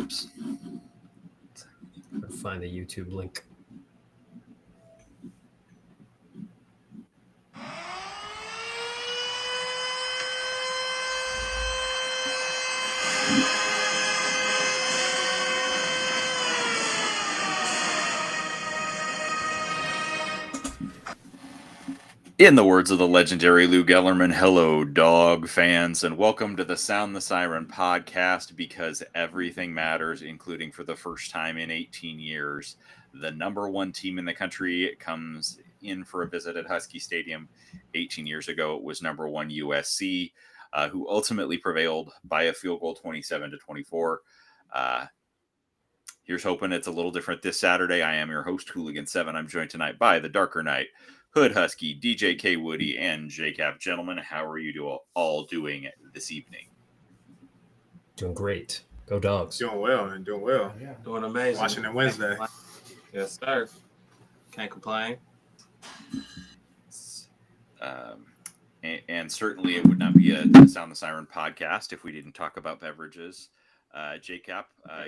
Oops. Find the YouTube link. In the words of the legendary Lou Gellerman, hello, dog fans, and welcome to the Sound the Siren podcast, because everything matters, including for the first time in 18 years. The number one team in the country comes in for a visit at Husky Stadium. 18 years ago, it was number one USC, who ultimately prevailed by a field goal, 27-24. Here's hoping it's a little different this Saturday. I am your host, Hooligan7. I'm joined tonight by the Darker Knight, Hood Husky, DJ K Woody, and JCap. Gentlemen, how are you all doing this evening? Doing great. Go Dogs. Doing well. Yeah. Doing amazing. Washington Wednesday. Yes, sir. Can't complain. And certainly it would not be a Sound the Siren podcast if we didn't talk about beverages. JCap,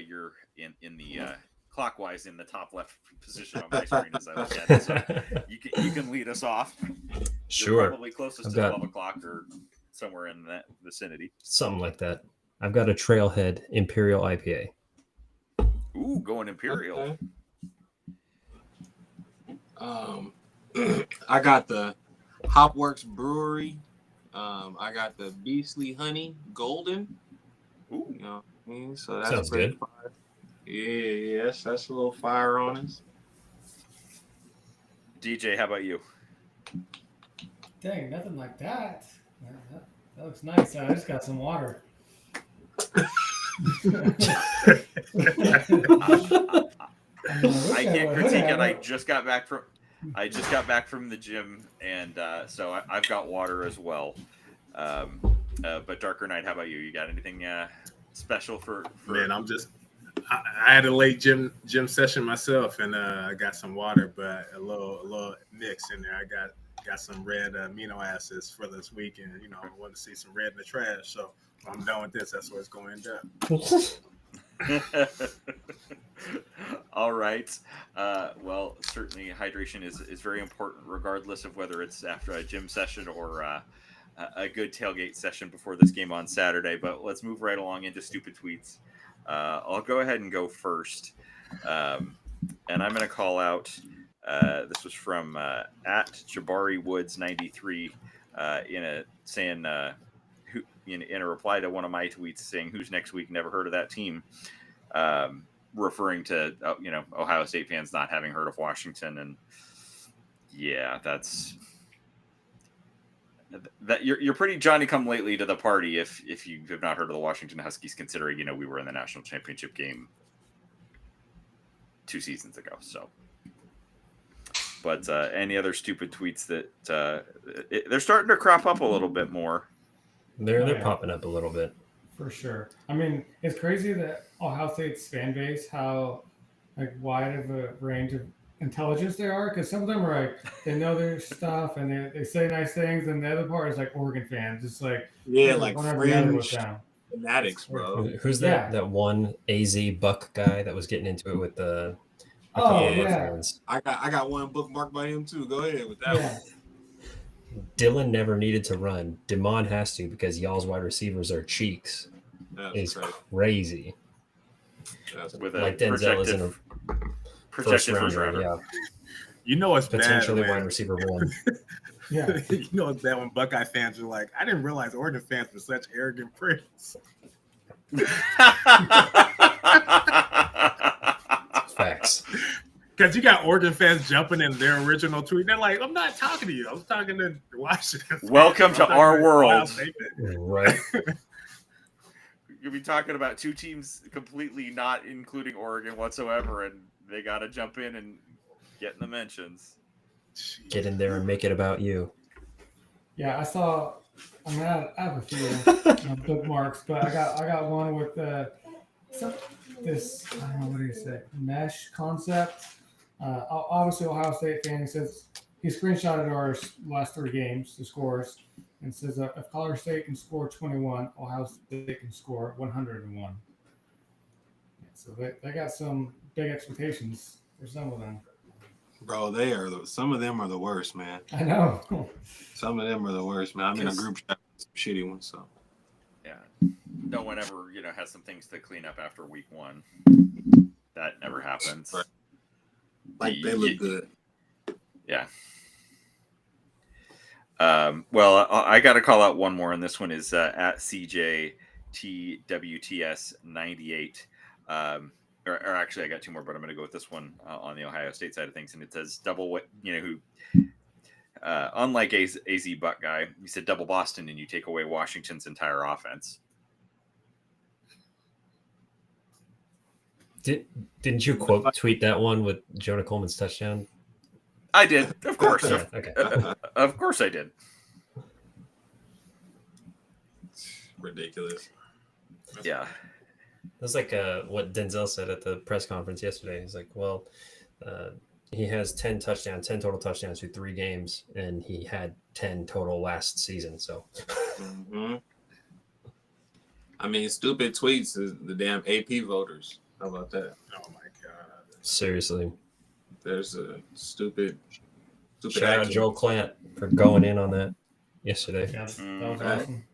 you're in the clockwise in the top left position on my screen as I look at it. So you can lead us off. Sure. You're probably closest to 12 o'clock or somewhere in that vicinity. Something like that. I've got a Trailhead Imperial IPA. Ooh, going Imperial. Okay. I got the Hopworks Brewery. I got the Beastly Honey Golden. Ooh. You know what I mean? So that's sounds pretty good. fire. Yes, that's a little fire on us. DJ, how about you? Dang, nothing like that. That looks nice. I just got some water. I can't critique it. I just got back from the gym, and so I've got water as well. But Darker Knight, how about you? You got anything special for? Man, I had a late gym session myself, and I got some water, but a little mix in there. I got some red amino acids for this weekend. You know, I want to see some red in the trash. So when I'm done with this, that's where it's going to end up. All right. Well, certainly hydration is very important, regardless of whether it's after a gym session or a good tailgate session before this game on Saturday. But let's move right along into stupid tweets. I'll go ahead and go first. And I'm going to call out, this was from at Jabari Woods 93 in a reply to one of my tweets saying, "Who's next week? Never heard of that team." Referring to, Ohio State fans not having heard of Washington. And yeah, that you're pretty Johnny come lately to the party if you have not heard of the Washington Huskies, considering we were in the national championship game 2 seasons ago. So, but any other stupid tweets that they're starting to crop up a little bit more. They're popping up a little bit. For sure. I mean, it's crazy that Ohio State's fan base, how wide of a range of intelligence they are, because some of them are they know their stuff and they say nice things, and the other part is Oregon fans. It's fringe fanatics, bro. Who's that? That one AZ Buck guy that was getting into it with the fans. I got one bookmarked by him too. Go ahead with that one. Dylan never needed to run. Demond has to, because y'all's wide receivers are cheeks. That's crazy. With a Denzel is in a projected first rounder. Yeah. You know it's potentially bad, wide receiver one. Yeah. You know it's bad when Buckeye fans are like, I didn't realize Oregon fans were such arrogant pricks. Facts. Because you got Oregon fans jumping in their original tweet. They're like, I'm not talking to you. I was talking to Washington. Welcome to our world. Right. You'll be talking about two teams completely not including Oregon whatsoever, and they got to jump in and get in the mentions. Get in there and make it about you. Yeah, I have a few bookmarks, but I got one with this, I don't know, what do you say, mesh concept. Obviously, Ohio State fan, says he screenshotted our last 3 games, the scores, and says if Colorado State can score 21, Ohio State can score 101. So they got some big expectations for some of them. Bro, some of them are the worst, man. I know. Some of them are the worst, man. I'm in a group chat with some shitty ones, so. Yeah. No one ever, has some things to clean up after week 1. That never happens. Right. Like they look good. Yeah. Well, I got to call out one more, and this one is at CJTWTS98. Or actually, I got 2 more, but I'm going to go with this one on the Ohio State side of things, and it says double what who. Unlike AZ Buck guy, he said double Boston, and you take away Washington's entire offense. Didn't you quote tweet that one with Jonah Coleman's touchdown? I did, of course. Yeah, okay. Of course, I did. Ridiculous. Yeah. That's like what Denzel said at the press conference yesterday. He's like, well, he has 10 total touchdowns through 3 games, and he had 10 total last season. So, Mm-hmm. I mean, stupid tweets is the damn AP voters. How about that? Oh my god! seriously. There's a stupid Shout out Joel Clant for going in on that yesterday. Yeah, that was awesome.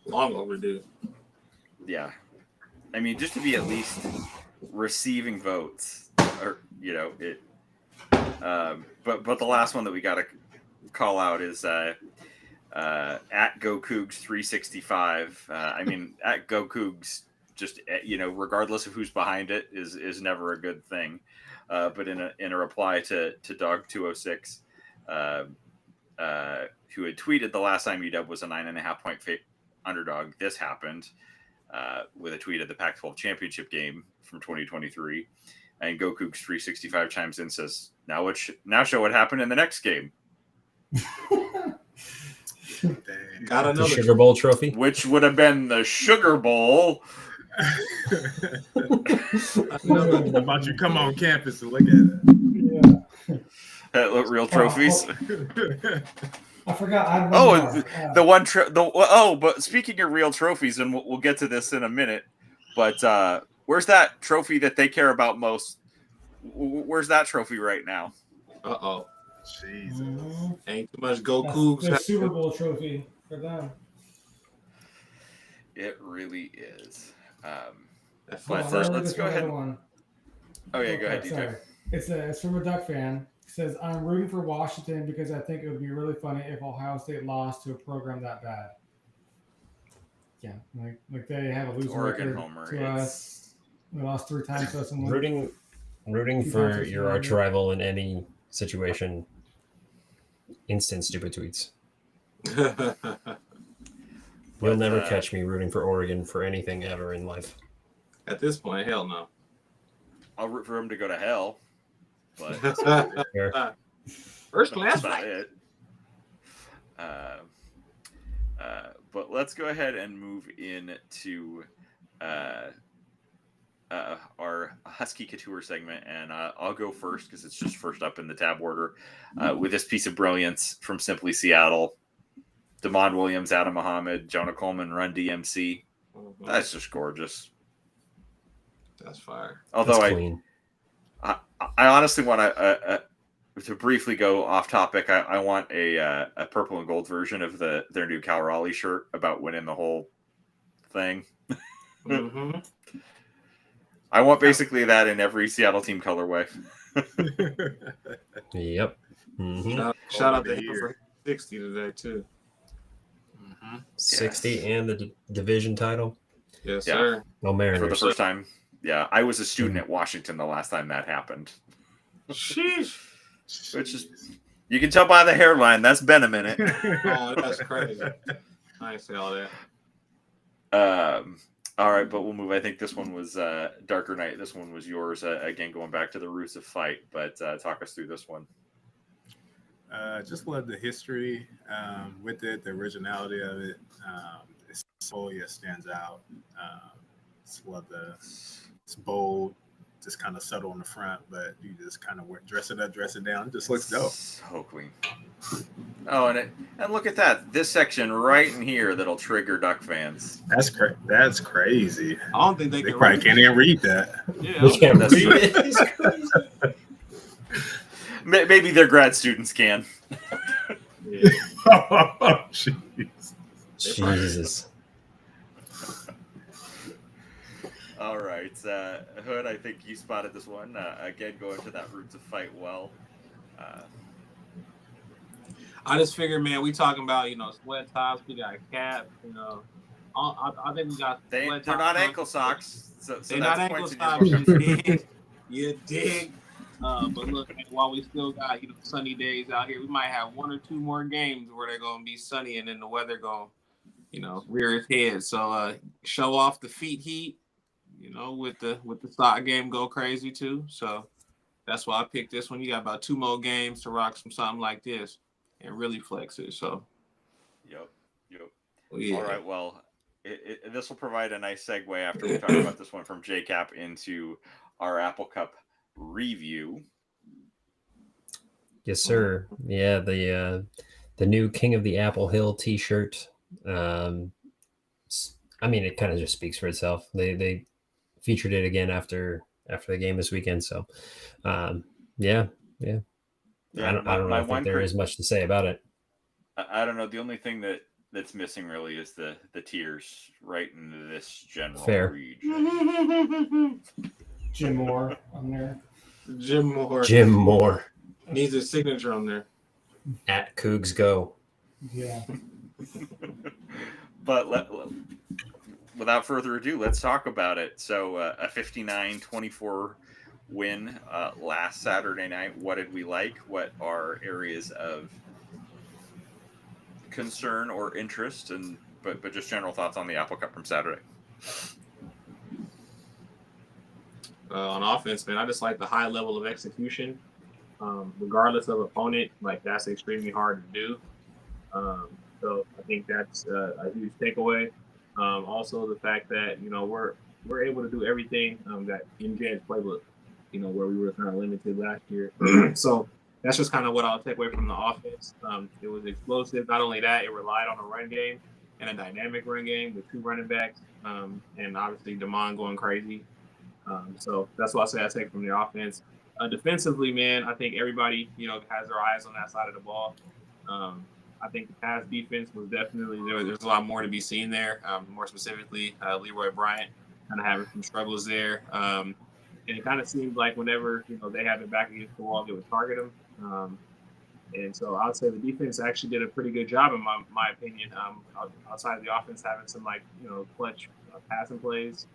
Long overdue. Yeah. I mean, just to be at least receiving votes, or it. But the last one that we got to call out is at GoCougs 365. I mean, at GoCougs, just regardless of who's behind it, is never a good thing. But in a reply to Dog 206, who had tweeted the last time UW was a 9.5 point underdog, this happened with a tweet at the Pac-12 championship game from 2023, and GoCougs 365 chimes in and says, "Now show what happened in the next game." Got another the Sugar Bowl trophy, which would have been the Sugar Bowl. About you come on campus and look at it. Yeah. Real trophies. I forgot. I had the one. But speaking of real trophies, and we'll get to this in a minute. But where's that trophy that they care about most? Where's that trophy right now? Uh-oh. Jesus. Ain't too much Cougs. The Super Bowl trophy for them. It really is. Let's go ahead. One. Oh yeah, go ahead, DJ. Sorry. It's from a Duck fan. It says, "I'm rooting for Washington because I think it would be really funny if Ohio State lost to a program that bad." Yeah, like they have a losing Oregon record homer, to us. We lost 3 times to us. And Rooting for your arch rival in any situation. Instant stupid tweets. You'll never catch me rooting for Oregon for anything ever in life. At this point, hell no. I'll root for him to go to hell, but first class, that's about it. But let's go ahead and move into our Husky Couture segment, and I'll go first because it's just first up in the tab order with this piece of brilliance from Simply Seattle. Damon Williams, Adam Muhammad, Jonah Coleman, Run DMC. Mm-hmm. That's just gorgeous. That's fire. Although that's clean. I honestly want to briefly go off topic. I want a purple and gold version of their new Cal Raleigh shirt about winning the whole thing. Mm-hmm. I want basically that in every Seattle team colorway. Yep. Mm-hmm. Shout out to him for 60 today too. Mm-hmm. 60 yes. And the division title. Yes, sir. No Mariners. For the first time. Yeah, I was a student at Washington the last time that happened. Sheesh. Which is, you can tell by the hairline, that's been a minute. Oh, that's crazy. I didn't say all that. All right, but we'll move. I think this one was Darker Night. This one was yours. Again, going back to the roots of fight, but talk us through this one. Just love the history with it, the originality of it. It stands out. Just love it's bold, just kind of subtle in the front, but you just kind of dress it up, dress it down. It just looks dope. So clean. Oh, and look at that. This section right in here that'll trigger Duck fans. That's crazy. I don't think they probably can't even read that. Yeah, We can't That's read true. it. It's crazy. Maybe their grad students can. yeah. Oh, jeez. Jesus. All right, Hood, I think you spotted this one. Again, going to that Roots of Fight well. I just figured, man, we talking about, sweat tops. We got caps, I think we got They're sweat not tops. ankle socks. So They're that's not ankle points in socks. your vocabulary. You dig? But look, man, while we still got, sunny days out here, we might have 1 or 2 more games where they're going to be sunny and then the weather going to, rear its head. So show off the feet heat, with the sock game go crazy too. So that's why I picked this one. You got about 2 more games to rock something like this and really flex it. So, Yep. yeah. All right. Well, this will provide a nice segue after we talk about this one from JCap into our Apple Cup review. Yes, sir. Yeah, the new King of the Apple Hill T-shirt. I mean, it kind of just speaks for itself. They featured it again after the game this weekend. So, yeah. I don't think there is much to say about it. I don't know. The only thing that's missing really is the tears right into this general Fair. region. Jim Moore on there. Jim Moore needs his signature on there. At Cougs Go. Yeah. But without further ado, let's talk about it. So a 59-24 win last Saturday night. What did we like? What are areas of concern or interest? But just general thoughts on the Apple Cup from Saturday. On offense, man, I just like the high level of execution, regardless of opponent. Like, that's extremely hard to do. So I think that's a huge takeaway. Also, the fact that we're able to do everything that in Jed's playbook, where we were kind of limited last year. So that's just kind of what I'll take away from the offense. It was explosive. Not only that, it relied on a run game and a dynamic run game with 2 running backs, and obviously Damon going crazy. So that's what I take from the offense. Defensively, man, I think everybody, has their eyes on that side of the ball. I think the pass defense was definitely there's a lot more to be seen there. More specifically, Leroy Bryant kind of having some struggles there. And it kind of seemed like whenever, they had it back against the wall, they would target him. And so I would say the defense actually did a pretty good job, in my opinion, outside of the offense having some, clutch passing plays,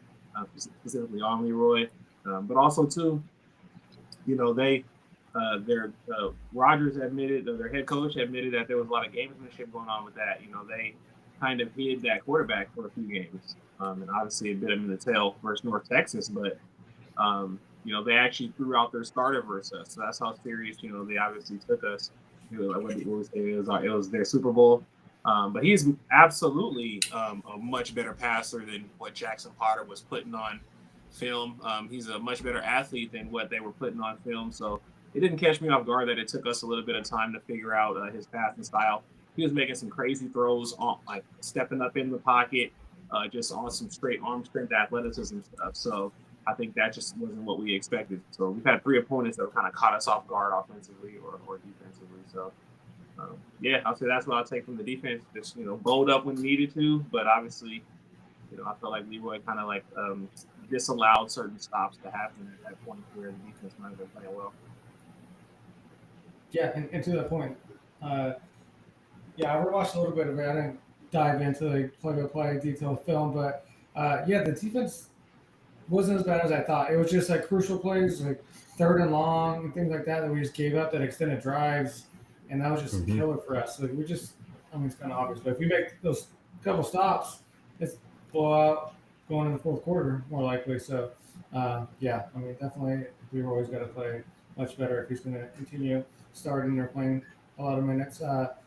specifically on Leroy. But also, too, Rodgers admitted, their head coach admitted that there was a lot of gamesmanship going on with that. They kind of hid that quarterback for a few games. And obviously it bit them in the tail versus North Texas, but they actually threw out their starter versus us. So that's how serious, they obviously took us. What we say, it was their Super Bowl. But he's absolutely a much better passer than what Jackson Potter was putting on film. He's a much better athlete than what they were putting on film. So it didn't catch me off guard that it took us a little bit of time to figure out his passing style. He was making some crazy throws, like stepping up in the pocket, just on some straight arm strength, athleticism stuff. So I think that just wasn't what we expected. So we've had 3 opponents that kind of caught us off guard offensively or defensively. So I'll say that's what I'll take from the defense. Just bowled up when needed to, but obviously, I felt like Leroy kind of disallowed certain stops to happen at that point where the defense might have been playing well. Yeah, and to that point, I watched a little bit of it. I didn't dive into play-by-play detailed film, but the defense wasn't as bad as I thought. It was just crucial plays, like 3rd and long and things like that we just gave up, that extended drives, and that was just a killer for us. It's kind of obvious, but if we make those couple stops, it's blowout going in the 4th quarter more likely. So definitely we've always got to play much better if he's going to continue starting or playing a lot of minutes. But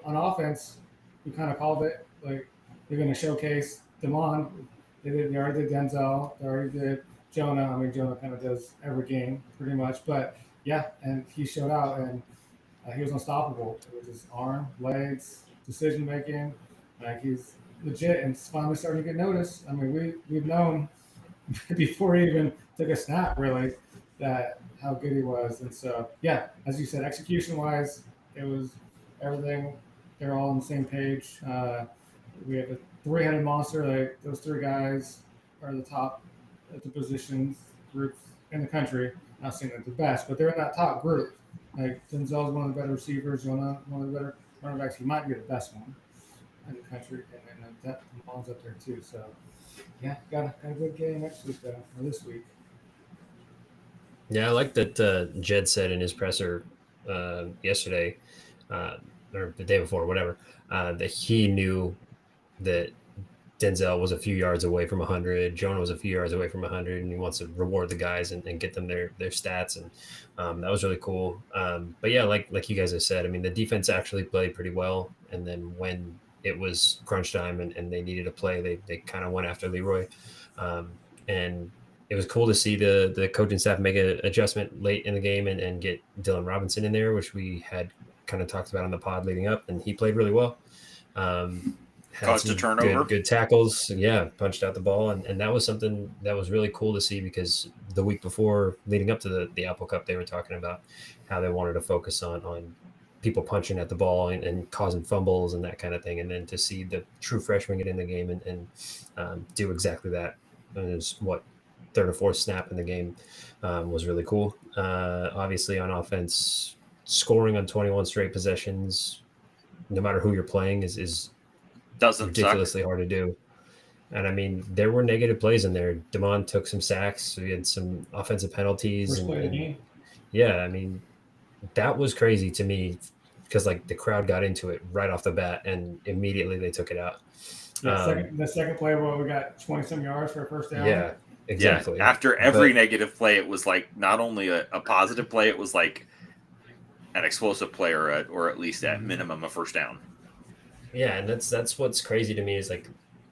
on offense, we kind of called it. Like, they're going to showcase Damon. They already did Denzel. They already did Jonah. I mean, Jonah kind of does every game pretty much, but yeah, and he showed out and he was unstoppable with his arm, legs, decision making. Like he's legit, and it's finally starting to get noticed. I mean, we've known before he even took a snap, really, that how good he was. And so, yeah, as you said, execution wise, it was everything. They're all on the same page. We have a three-headed monster. Like those three guys are the top at the positions groups in the country. Not saying they're the best, but they're in that top group. Like Denzel's one of the better receivers. Jonah, one of the better running backs. He might be the best one in the country, and then that Mahomes up there too. So yeah, got a good game next week though, or this week. Yeah, I like that Jed said in his presser yesterday, or the day before, whatever, that he knew that Denzel was a few yards away from 100. Jonah was a few yards away from 100, and he wants to reward the guys and get them their stats. And that was really cool. But yeah, like you guys have said, I mean, the defense actually played pretty well. And then when it was crunch time and they needed a play, they kind of went after Leroy. And it was cool to see the coaching staff make an adjustment late in the game and get Dylan Robinson in there, which we had kind of talked about on the pod leading up, and he played really well. Had Caused a turnover. good tackles. Yeah, punched out the ball. And that was something that was really cool to see, because the week before, leading up to the Apple Cup, they were talking about how they wanted to focus on people punching at the ball and causing fumbles and that kind of thing. And then to see the true freshman get in the game and do exactly that. And it was, third or fourth snap in the game was really cool. Obviously on offense, scoring on 21 straight possessions, no matter who you're playing, is doesn't ridiculously suck. hard to do. And I mean, there were negative plays in there. Damon took some sacks. We had some offensive penalties. First play of the game. Yeah, I mean, that was crazy to me, because like the crowd got into it right off the bat and immediately they took it out. Yeah, the second play where we got 20-some yards for a first down. Yeah, exactly. Yeah, after every negative play, it was like not only a positive play, it was like an explosive play or at least at minimum a first down. Yeah, and that's what's crazy to me is like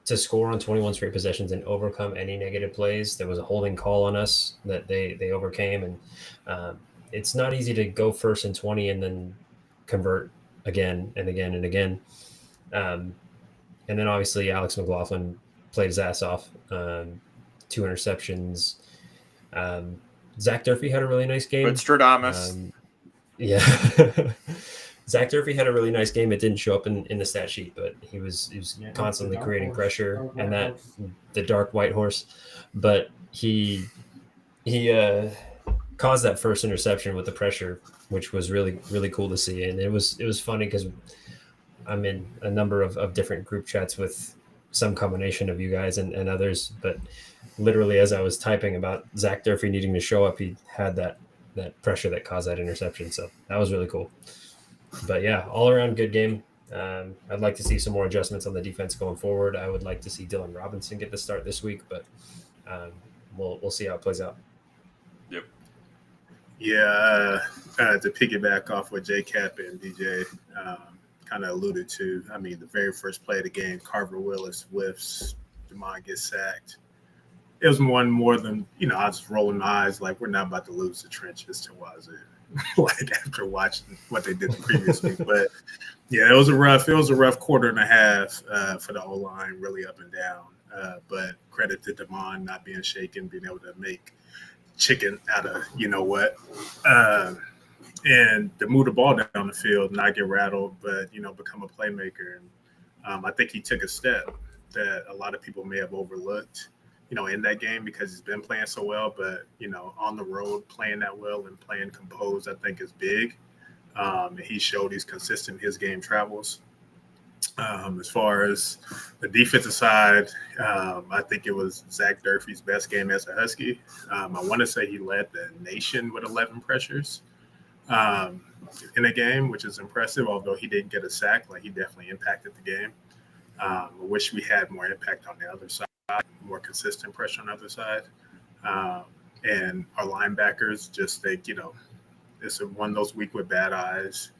to score on 21 straight possessions and overcome any negative plays. There was a holding call on us that they overcame, and it's not easy to go first and 20 and then convert again and again and again. And then obviously Alex McLaughlin played his ass off. 2 interceptions. Zach Durfee had a really nice game. But Stradamus. Yeah. Zach Durfee had a really nice game. It didn't show up in the stat sheet, but he was constantly creating pressure, and the dark white horse. But he caused that first interception with the pressure, which was really, really cool to see. And it was funny because I'm in a number of different group chats with some combination of you guys and others, but literally as I was typing about Zach Durfee needing to show up, he had that pressure that caused that interception. So that was really cool. But yeah, all around good game. I'd like to see some more adjustments on the defense going forward. I would like to see Dylan Robinson get the start this week, but we'll see how it plays out. Yep. Yeah, to piggyback off what J-Cap and DJ kind of alluded to, I mean, the very first play of the game, Carver Willis whiffs, Damon gets sacked. It was one more than, I was rolling my eyes like we're not about to lose the trenches to Wazoo. Like after watching what they did the previous week. But yeah, it was a rough quarter and a half for the O-line, really up and down. But credit to Damon not being shaken, being able to make chicken out of what. And to move the ball down the field, not get rattled, but become a playmaker. And I think he took a step that a lot of people may have overlooked, in that game because he's been playing so well. But on the road, playing that well and playing composed, I think is big. And he showed he's consistent in his game travels. As far as the defensive side, I think it was Zach Durfee's best game as a Husky. I want to say he led the nation with 11 pressures in a game, which is impressive, although he didn't get a sack. Like, he definitely impacted the game. I wish we had more impact on the other side, more consistent pressure on the other side. And our linebackers just think, it's one of those week with bad eyes.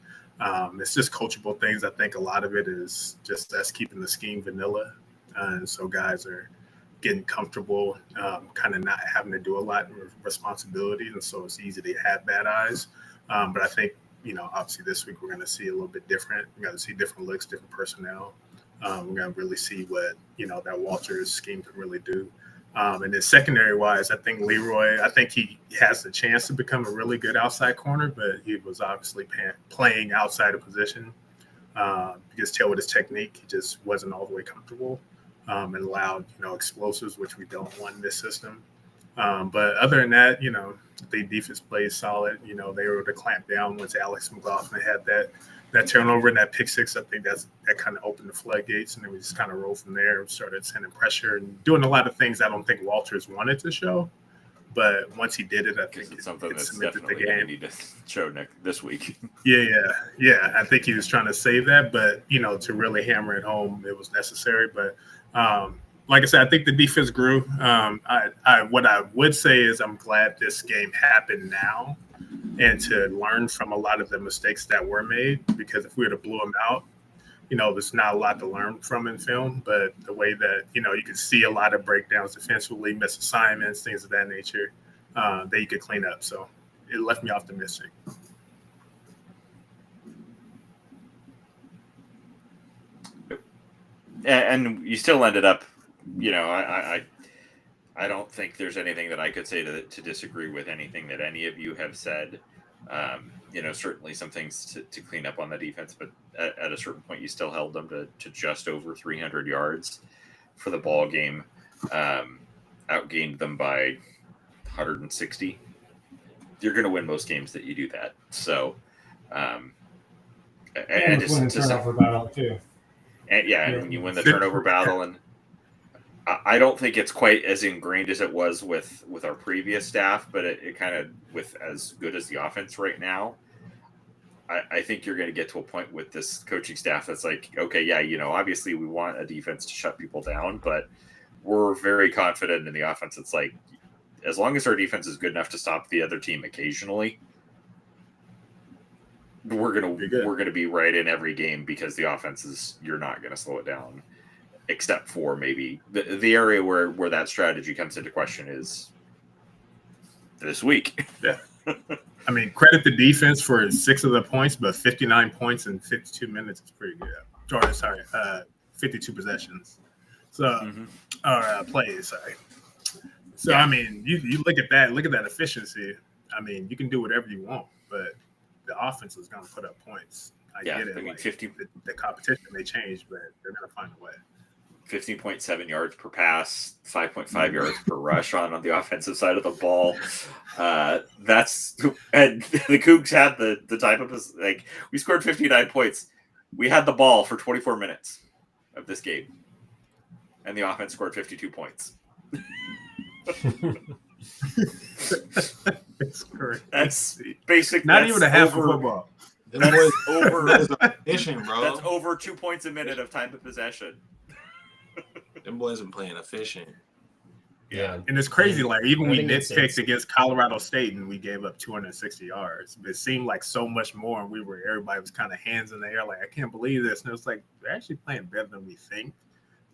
It's just coachable things. I think a lot of it is just us keeping the scheme vanilla. And so guys are getting comfortable, kind of not having to do a lot of responsibilities, and so it's easy to have bad eyes. But I think, obviously this week we're going to see a little bit different. We're going to see different looks, different personnel. We're going to really see what, that Walters scheme can really do. And then secondary wise, I think Leroy, he has the chance to become a really good outside corner, but he was obviously playing outside of position. You can tell with his technique, he just wasn't all the way comfortable, and allowed, explosives, which we don't want in this system. But other than that, the defense plays solid. They were able to clamp down once Alex McLaughlin had that turnover and that pick six. I think that kind of opened the floodgates, and then we just kind of rolled from there and started sending pressure and doing a lot of things I don't think Walters wanted to show. But once he did it, I think it's something that's cemented definitely going to need to show this week. Yeah. I think he was trying to save that, but to really hammer it home, it was necessary. But like I said, I think the defense grew. What I would say is I'm glad this game happened now, and to learn from a lot of the mistakes that were made. Because if we were to blow them out, there's not a lot to learn from in film. But the way that you can see a lot of breakdowns defensively, misassignments, things of that nature, that you could clean up. So it left me optimistic. And you still ended up, I don't think there's anything that I could say to disagree with anything that any of you have said. Certainly some things to clean up on the defense, but at a certain point, you still held them to just over 300 yards for the ball game. Outgained them by 160. You're going to win most games that you do that. So, and just win the turnover battle too. And you win the turnover battle, and I don't think it's quite as ingrained as it was with our previous staff, but it kind of, with as good as the offense right now, I think you're going to get to a point with this coaching staff that's like, okay, yeah, obviously we want a defense to shut people down, but we're very confident in the offense. It's like, as long as our defense is good enough to stop the other team occasionally, we're gonna be right in every game, because the offense is, you're not going to slow it down, except for maybe the area where that strategy comes into question is this week. Yeah. I mean, credit the defense for 6 of the points, but 59 points in 52 minutes is pretty good. 52 possessions. So, plays, sorry. So, yeah. I mean, you look at that efficiency. I mean, you can do whatever you want, but the offense is going to put up points. I get it. I mean, 50, the competition may change, but they're going to find a way. 15.7 yards per pass, 5.5 yards per rush on the offensive side of the ball. And the Cougs had the type of, like, we scored 59 points. We had the ball for 24 minutes of this game, and the offense scored 52 points. That's basic. Not even a half of football. That's over efficient, bro. That's over 2 points a minute of time of possession. Them boys been playing efficient. Yeah. And it's crazy. Like, even we nitpicked against Colorado State and we gave up 260 yards. It seemed like so much more. And everybody was kind of hands in the air. Like, I can't believe this. And it was like, they're actually playing better than we think.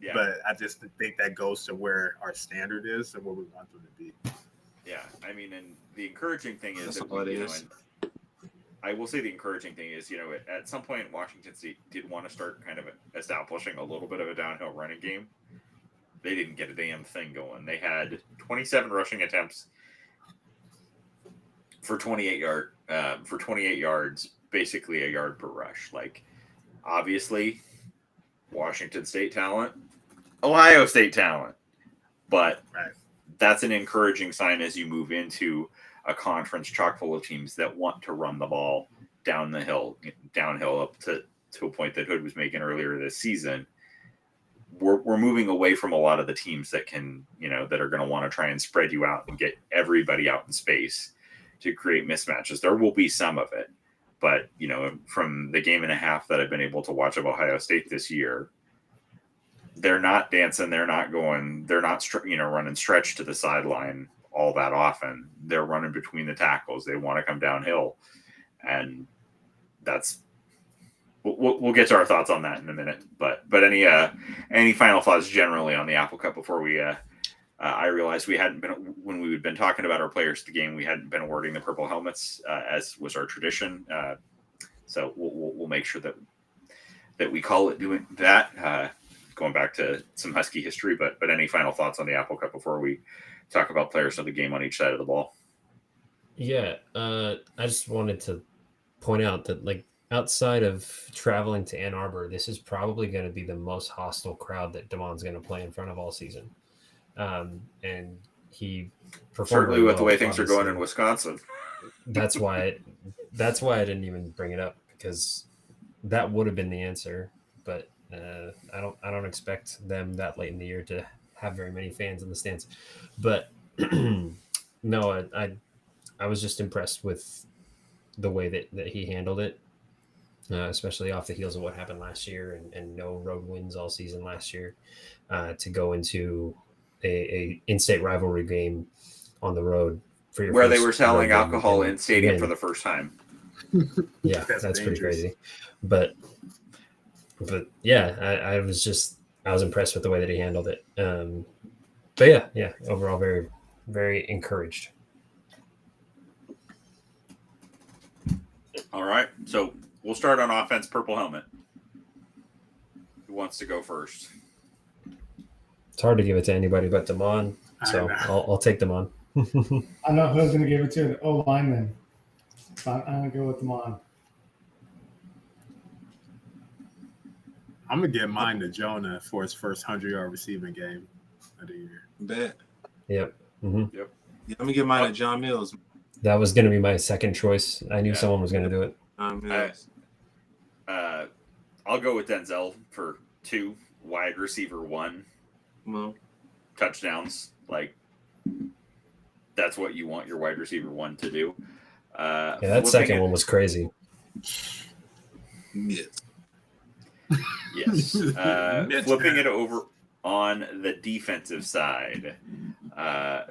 Yeah. But I just think that goes to where our standard is and where we want them to be. Yeah. I mean, and the encouraging thing is that I will say the encouraging thing is, at some point Washington State did want to start kind of establishing a little bit of a downhill running game. They didn't get a damn thing going. They had 27 rushing attempts for 28 yards, basically a yard per rush. Like, obviously, Washington State talent, Ohio State talent, but that's an encouraging sign as you move into a conference chock full of teams that want to run the ball downhill up to a point that Hood was making earlier this season. We're moving away from a lot of the teams that can, that are going to want to try and spread you out and get everybody out in space to create mismatches. There will be some of it, but, from the game and a half that I've been able to watch of Ohio State this year, they're not dancing. They're not going, they're not, running stretch to the sideline all that often. They're running between the tackles. They want to come downhill. And that's, we'll get to our thoughts on that in a minute. But any final thoughts generally on the Apple Cup before we I realized we hadn't been, when we had been talking about our players of the game, we hadn't been awarding the purple helmets as was our tradition. So we'll make sure that we call it doing that. Going back to some Husky history, but any final thoughts on the Apple Cup before we talk about players of the game on each side of the ball? Yeah, I just wanted to point out that, like, outside of traveling to Ann Arbor, this is probably going to be the most hostile crowd that Damon's going to play in front of all season. And he performed Certainly really with the well, way things are going in obviously. Wisconsin. That's why I didn't even bring it up, because that would have been the answer. But I don't expect them that late in the year to have very many fans in the stands. But no, I was just impressed with the way that he handled it, especially off the heels of what happened last year and no road wins all season last year, to go into a in-state rivalry game on the road for your where they first were selling road game alcohol and in stadium win. for the first time. Yeah, that's pretty crazy. But yeah, I was impressed with the way that he handled it. But yeah, overall very, very encouraged. All right, so we'll start on offense. Purple helmet. Who wants to go first? It's hard to give it to anybody but Damon, so I'll take Damon. I know who's going to give it to, the O lineman. So I'm going to go with Damon. I'm gonna give mine to Jonah for his first 100-yard receiving game of the year. Bet. Yep. Mm-hmm. Yep. Yeah, let me get mine to John Mills. That was going to be my second choice. I knew someone was going to do it. Mills. I'll go with Denzel for 2, wide receiver 1, Well, touchdowns. Like, that's what you want your wide receiver 1 to do. That second one was crazy. yes. Yes. Flipping it over on the defensive side.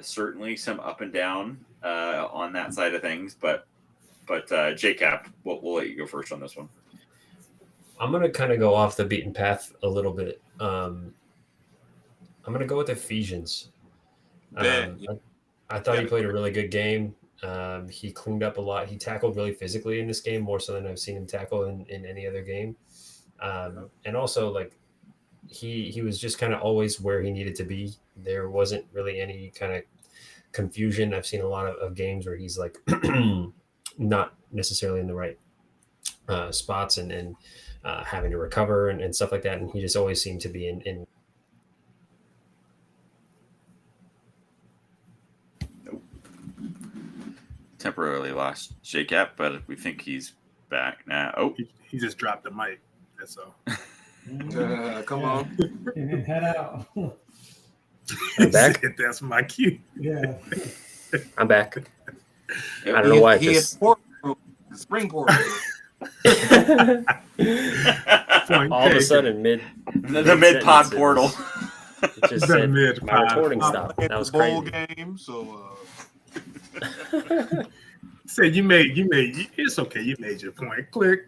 Certainly some up and down on that side of things, but J-Cap, we'll let you go first on this one. I'm going to kind of go off the beaten path a little bit. I'm going to go with Ephesians. I thought he played a really good game. He cleaned up a lot. He tackled really physically in this game, more so than I've seen him tackle in any other game. And also, like, he was just kind of always where he needed to be. There wasn't really any kind of confusion. I've seen a lot of games where he's like not necessarily in the right spots and having to recover and stuff like that. And he just always seemed to be in Temporarily lost J-Cap, but we think he's back now. Oh, he just dropped the mic. That's all. Come on. And then head out. I'm back. That's my cue. Yeah. I'm back. I don't know why. He had spring portal. All of a sudden, the mid-pod portal. It just said my recording stopped. That was bowl crazy. game, so Say you made it's okay. You made your point. Click.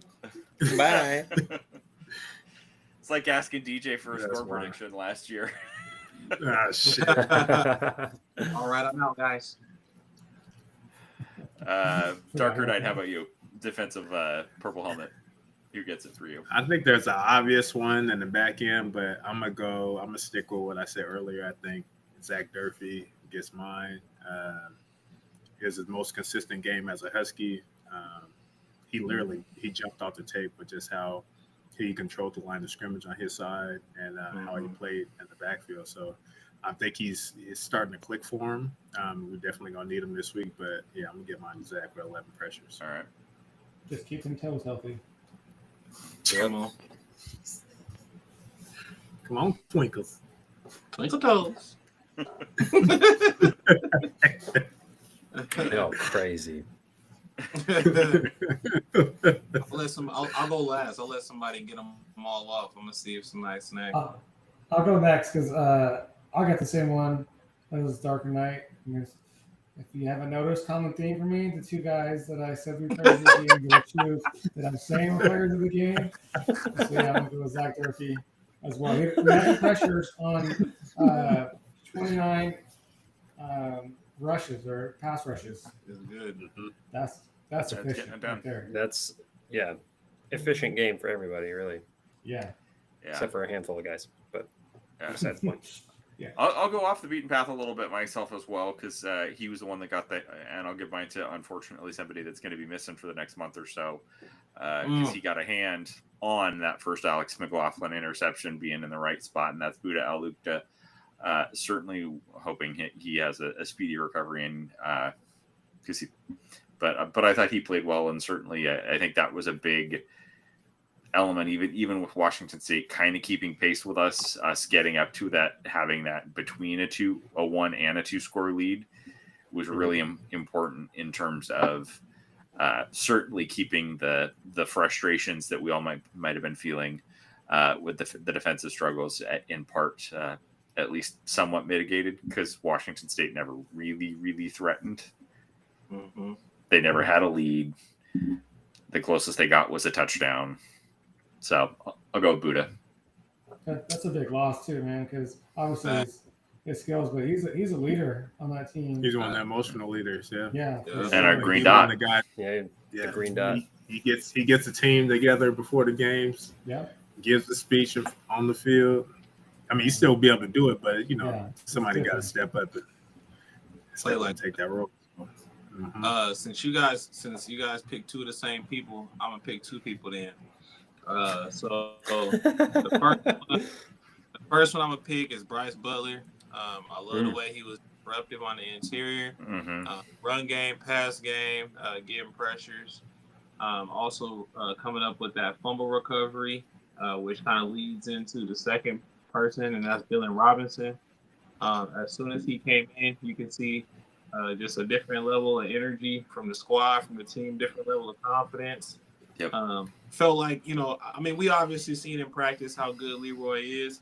Bye. It's like asking DJ for a score prediction last year. Ah, shit. all right, I'm out, guys. Darker Knight, how about you? Defensive purple helmet. Who gets it for you? I think there's an obvious one in the back end, but I'm gonna stick with what I said earlier. I think Zach Durfee gets mine. Is his most consistent game as a Husky. He jumped off the tape with just how he controlled the line of scrimmage on his side and how he played in the backfield. So I think he's starting to click for him. We're definitely gonna need him this week, but yeah, I'm gonna get mine to Zach with 11 pressures. All right. Just keep them toes healthy. Come on. Come on, Twinkles. Twinkle toes. Oh, crazy. I'll go last. I'll let somebody get them all off. I'm gonna see if somebody snags. I'll go next because I'll get the same one as Darker Knight. If you haven't noticed, common theme for me, the 2 guys that I said were players of the game, the 2 that I'm saying were players of the game. So yeah, I'm going to go with Zach Durfee as well. We had the pressures on 29, rushes or pass rushes. It's good. That's That's efficient getting it done. right there. That's efficient game for everybody, really, Yeah. Yeah. except for a handful of guys. But Yeah. besides the point. I'll go off the beaten path a little bit myself as well because he was the one that got that, and I'll give mine to unfortunately somebody that's going to be missing for the next month or so because he got a hand on that first Alex McLaughlin interception being in the right spot, and that's Buda Alukta. Certainly hoping he has a speedy recovery and because but I thought he played well, and certainly I think that was a big element, even with Washington State kind of keeping pace with us getting up to that, having that between a 1 and a 2 score lead was really important in terms of certainly keeping the frustrations that we all might have been feeling with the defensive struggles in part at least somewhat mitigated because Washington State never really threatened. Mm-hmm. They never had a lead. The closest they got was a touchdown. So I'll go with Buda. That's a big loss too, man. Because obviously his skills, but he's a leader on that team. He's one of the emotional leaders. Yeah. Yeah. Yeah. And our green He's dot. one of the guys. The green dot. He gets the team together before the games. Yeah. Gives the speech on the field. I mean, he still be able to do it, but somebody got to different. step up and Play like take that role. Since you guys picked two of the same people, I'm gonna pick two people then. So the first one I'm gonna pick is Bryce Butler. I love the way he was disruptive on the interior, run game, pass game, getting pressures. Also coming up with that fumble recovery, which kind of leads into the second person, and that's Dylan Robinson. As soon as he came in, you can see just a different level of energy from the squad, from the team, different level of confidence. Yep. Felt like, we obviously seen in practice how good Leroy is,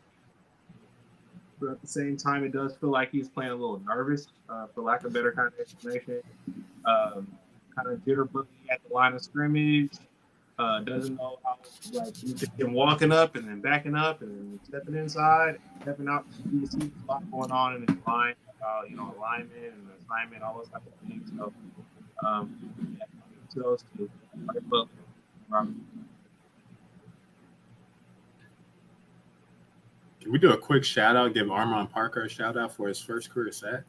but at the same time, it does feel like he's playing a little nervous, for lack of better kind of explanation. Kind of jitterbuggy at the line of scrimmage. Doesn't know how, he's been walking up and then backing up and then stepping inside, stepping out. You see a lot going on in his mind about, alignment and assignment, all those type of things. So, to those two. Can we do a quick shout out? Give Armand Parker a shout out for his first career sack.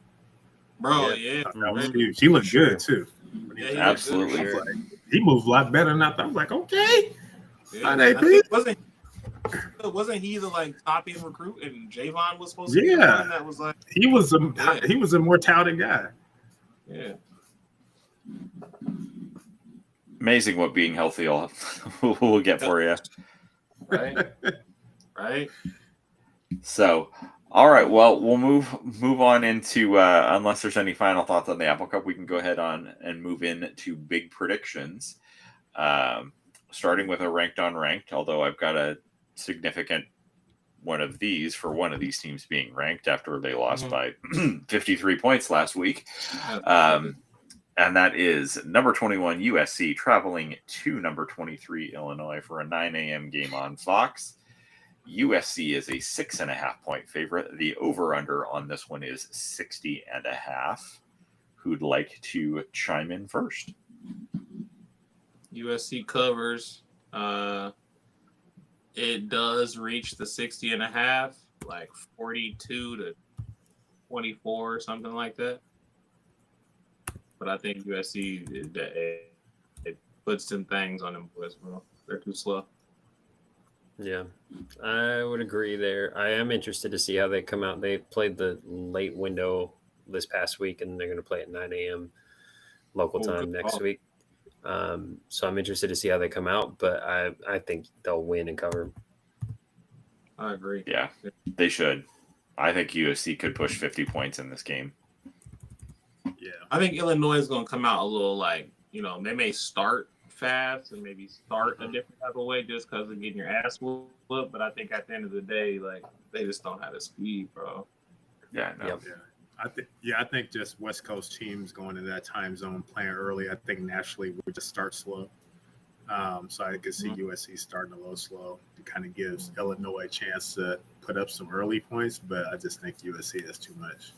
Bro, That was huge. He looked good too. Yeah, Absolutely. He moved a lot better than I thought. I was like, okay. Yeah. Wasn't he the top end recruit and Javon was supposed to be the one that was like he was a more touted guy. Yeah. Amazing what being healthy will get for you. Right. So, all right. Well, we'll move on into unless there's any final thoughts on the Apple Cup, we can go ahead on and move into big predictions. Starting with a ranked on ranked, although I've got a significant one of these for one of these teams being ranked after they lost by 53 points last week. And that is number 21 USC traveling to number 23 Illinois for a 9 a.m. game on Fox. USC is a 6.5 point favorite. The over-under on this one is 60.5. Who'd like to chime in first? USC covers. It does reach the 60.5, 42 to 24 or something like that. But I think USC it puts some things on them boys, bro. They're too slow. Yeah, I would agree there. I am interested to see how they come out. They played the late window this past week, and they're going to play at 9 a.m. local time next week. So I'm interested to see how they come out, but I think they'll win and cover. I agree. Yeah, they should. I think USC could push 50 points in this game. Yeah. I think Illinois is going to come out a little they may start fast and maybe start a different type of way just because of getting your ass whooped. But I think at the end of the day, they just don't have the speed, bro. Yeah, no. Yep. I think just West Coast teams going into that time zone playing early. I think naturally we just start slow. So I could see USC starting a little slow. It kind of gives Illinois a chance to put up some early points, but I just think USC has too much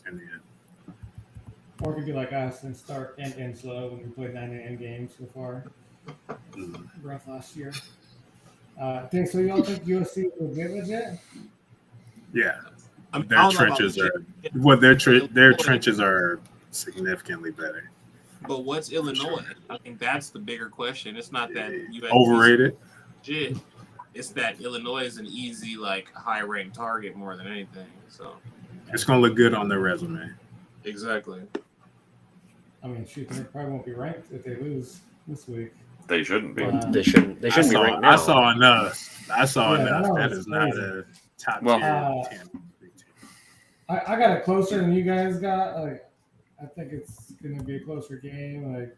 in the end. Or it could be like us and start and slow when we played 9 games before. Rough last year. So y'all think USC is legit? Yeah, I mean, I their don't know about trenches legit, are their trenches are significantly better. but what's Illinois? I think that's the bigger question. It's not that USC is Overrated. legit. It's that Illinois is an easy, like, high-ranked target more than anything. So It's gonna look good on their resume. exactly. I mean, shoot, they probably won't be ranked if they lose this week. They shouldn't be. They shouldn't be ranked now. I saw enough. That That was is not crazy. a top Well- tier 10. I got it closer than you guys got. Like, I think it's gonna be a closer game, like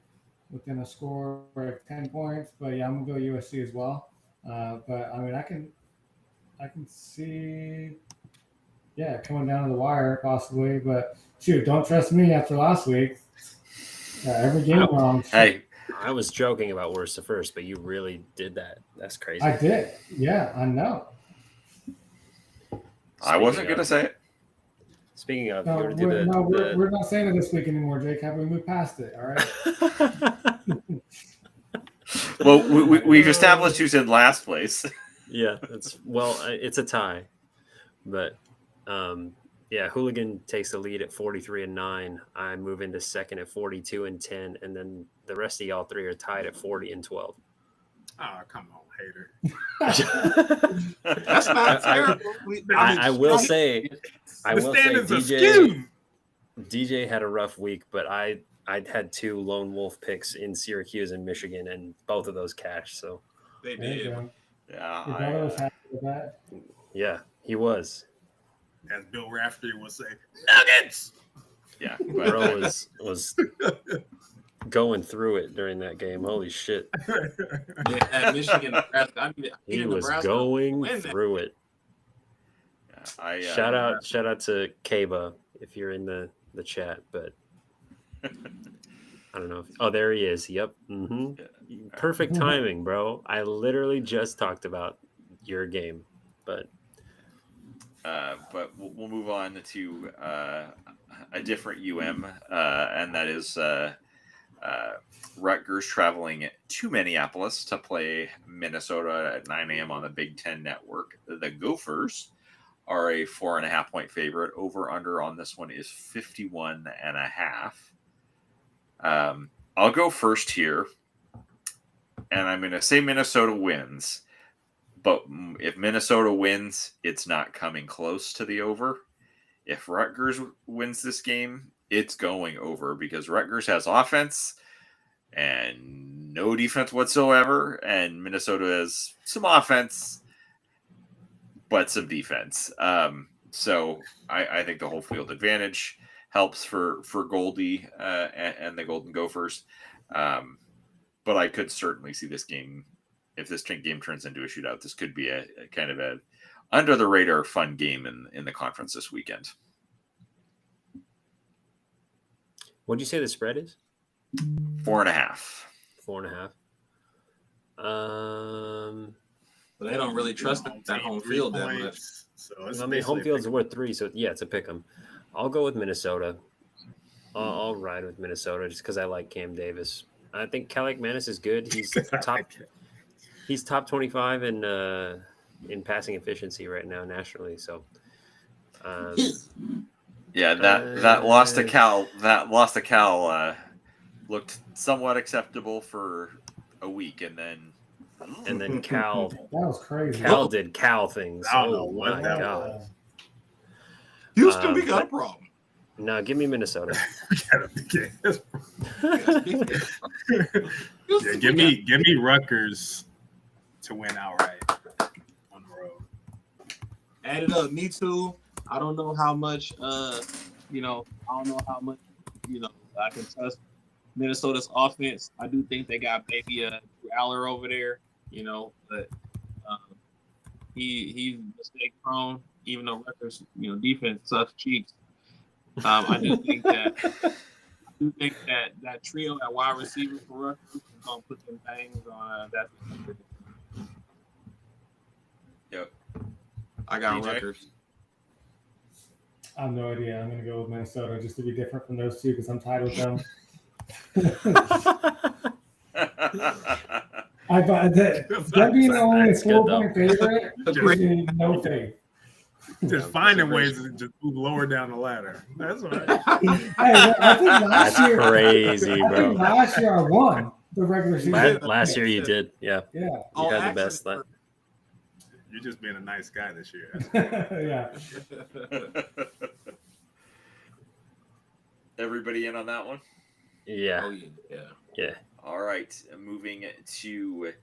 within a score of like 10 points. But yeah, I'm gonna go USC as well. But I mean, I can see, yeah, coming down to the wire possibly. But shoot, don't trust me after last week. Every game wrong. Hey, I was joking about worst to first, but you really did that. That's crazy. I did. Yeah, I know. I wasn't going to say it. Speaking of, No, you were to do we're not saying it this week anymore, Jake. Have we moved past it? All right. Well, we've established who's in last place. Yeah, it's a tie, but yeah, Hooligan takes the lead at 43-9. I move into second at 42-10, and then the rest of y'all three are tied at 40-12. Oh, come on, hater. That's not terrible. I will say DJ had a rough week, but I had two lone wolf picks in Syracuse and Michigan, and both of those cashed. So they There you did. go. Yeah, Your brother was happy with that. yeah, he was. As Bill Raftery would say, Nuggets. yeah. Bro was going through it during that game. Holy shit. Yeah, at Michigan, Nebraska. He was going through it. I Shout out to Kaba if you're in the chat, but I don't know. There he is. Yep. Mm-hmm. Perfect timing, bro. I literally just talked about your game, but we'll move on to a different and that is Rutgers traveling to Minneapolis to play Minnesota at 9 a.m. on the Big Ten Network. The Gophers are a 4.5 point favorite. Over under on this one is 51.5. I'll go first here, and I'm going to say Minnesota wins. But if Minnesota wins, it's not coming close to the over. If Rutgers wins this game, it's going over because Rutgers has offense and no defense whatsoever, and Minnesota has some offense but some defense. So I think the whole field advantage helps for Goldie and the Golden Gophers. But I could certainly see this game. If this game turns into a shootout, this could be a kind of a under the radar fun game in the conference this weekend. what did you say the spread is? 4.5. 4.5. But they don't really trust that home field that much. So I mean, home field's worth 3, so yeah, it's a pick 'em. I'll go with Minnesota. I'll ride with Minnesota just because I like Cam Davis. I think Calic Manis is good. He's top 25 in passing efficiency right now nationally. So, Yeah, that loss to Cal looked somewhat acceptable for a week, and then Cal That was crazy. Cal did Cal things. I don't know Oh what my that god! Houston, we got a problem. No, give me Minnesota. Yeah, give me Rutgers to win outright on the road. Add it up. Me too. I don't know how much. I don't know how much. I can trust Minnesota's offense. I do think they got maybe a Aller over there. But he's mistake prone. Even though Rutgers, defense sucks cheeks. I do think that trio at wide receiver for Rutgers is gonna put some things on that. Yep. I got DJ? Rutgers. I have no idea. I'm going to go with Minnesota just to be different from those two because I'm tied with them. Them being only a That's good, 4-point favorite gives me no faith. Just finding ways to just move lower down the ladder. That's all right. Hey, I think last That's year, crazy, I bro. think last year I won the regular season. Last year you did, yeah. Yeah. You had the best. You're just being a nice guy this year. Yeah. Everybody in on that one? Yeah. Oh yeah. All right, moving to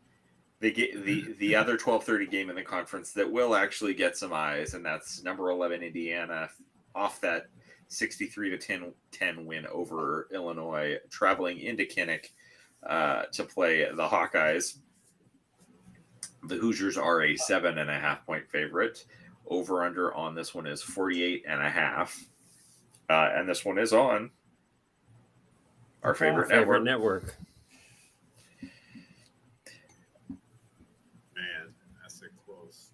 the other 12:30 game in the conference that will actually get some eyes, and that's number 11 Indiana off that 63-10 win over Illinois, traveling into Kinnick to play the Hawkeyes. The Hoosiers are a 7.5 point favorite. Over under on this one is 48.5, and this one is on our favorite network. Man, that's a close.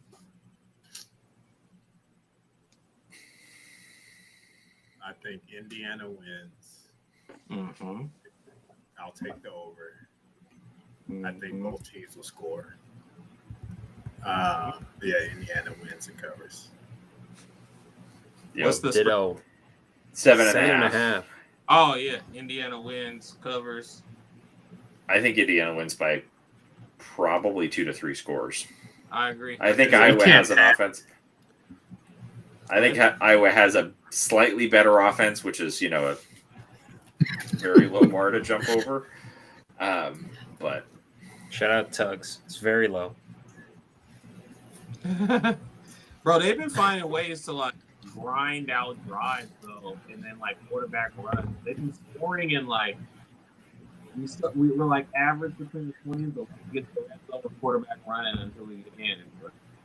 I think Indiana wins. Mm-hmm. I'll take the over. I think both teams will score. Indiana wins and covers. What's the Ditto. 7.5. Oh yeah, Indiana wins, covers. I think Indiana wins by probably 2 to 3 scores. I agree. I think Iowa has an offense. I think Iowa has a slightly better offense, which is, a very low bar to jump over. But shout out Tugs. It's very low. Bro, they've been finding ways to like grind out drives though, and then like quarterback runs. They've been scoring in like we were like average between the 20s, but we get the rest of the quarterback running until we get in.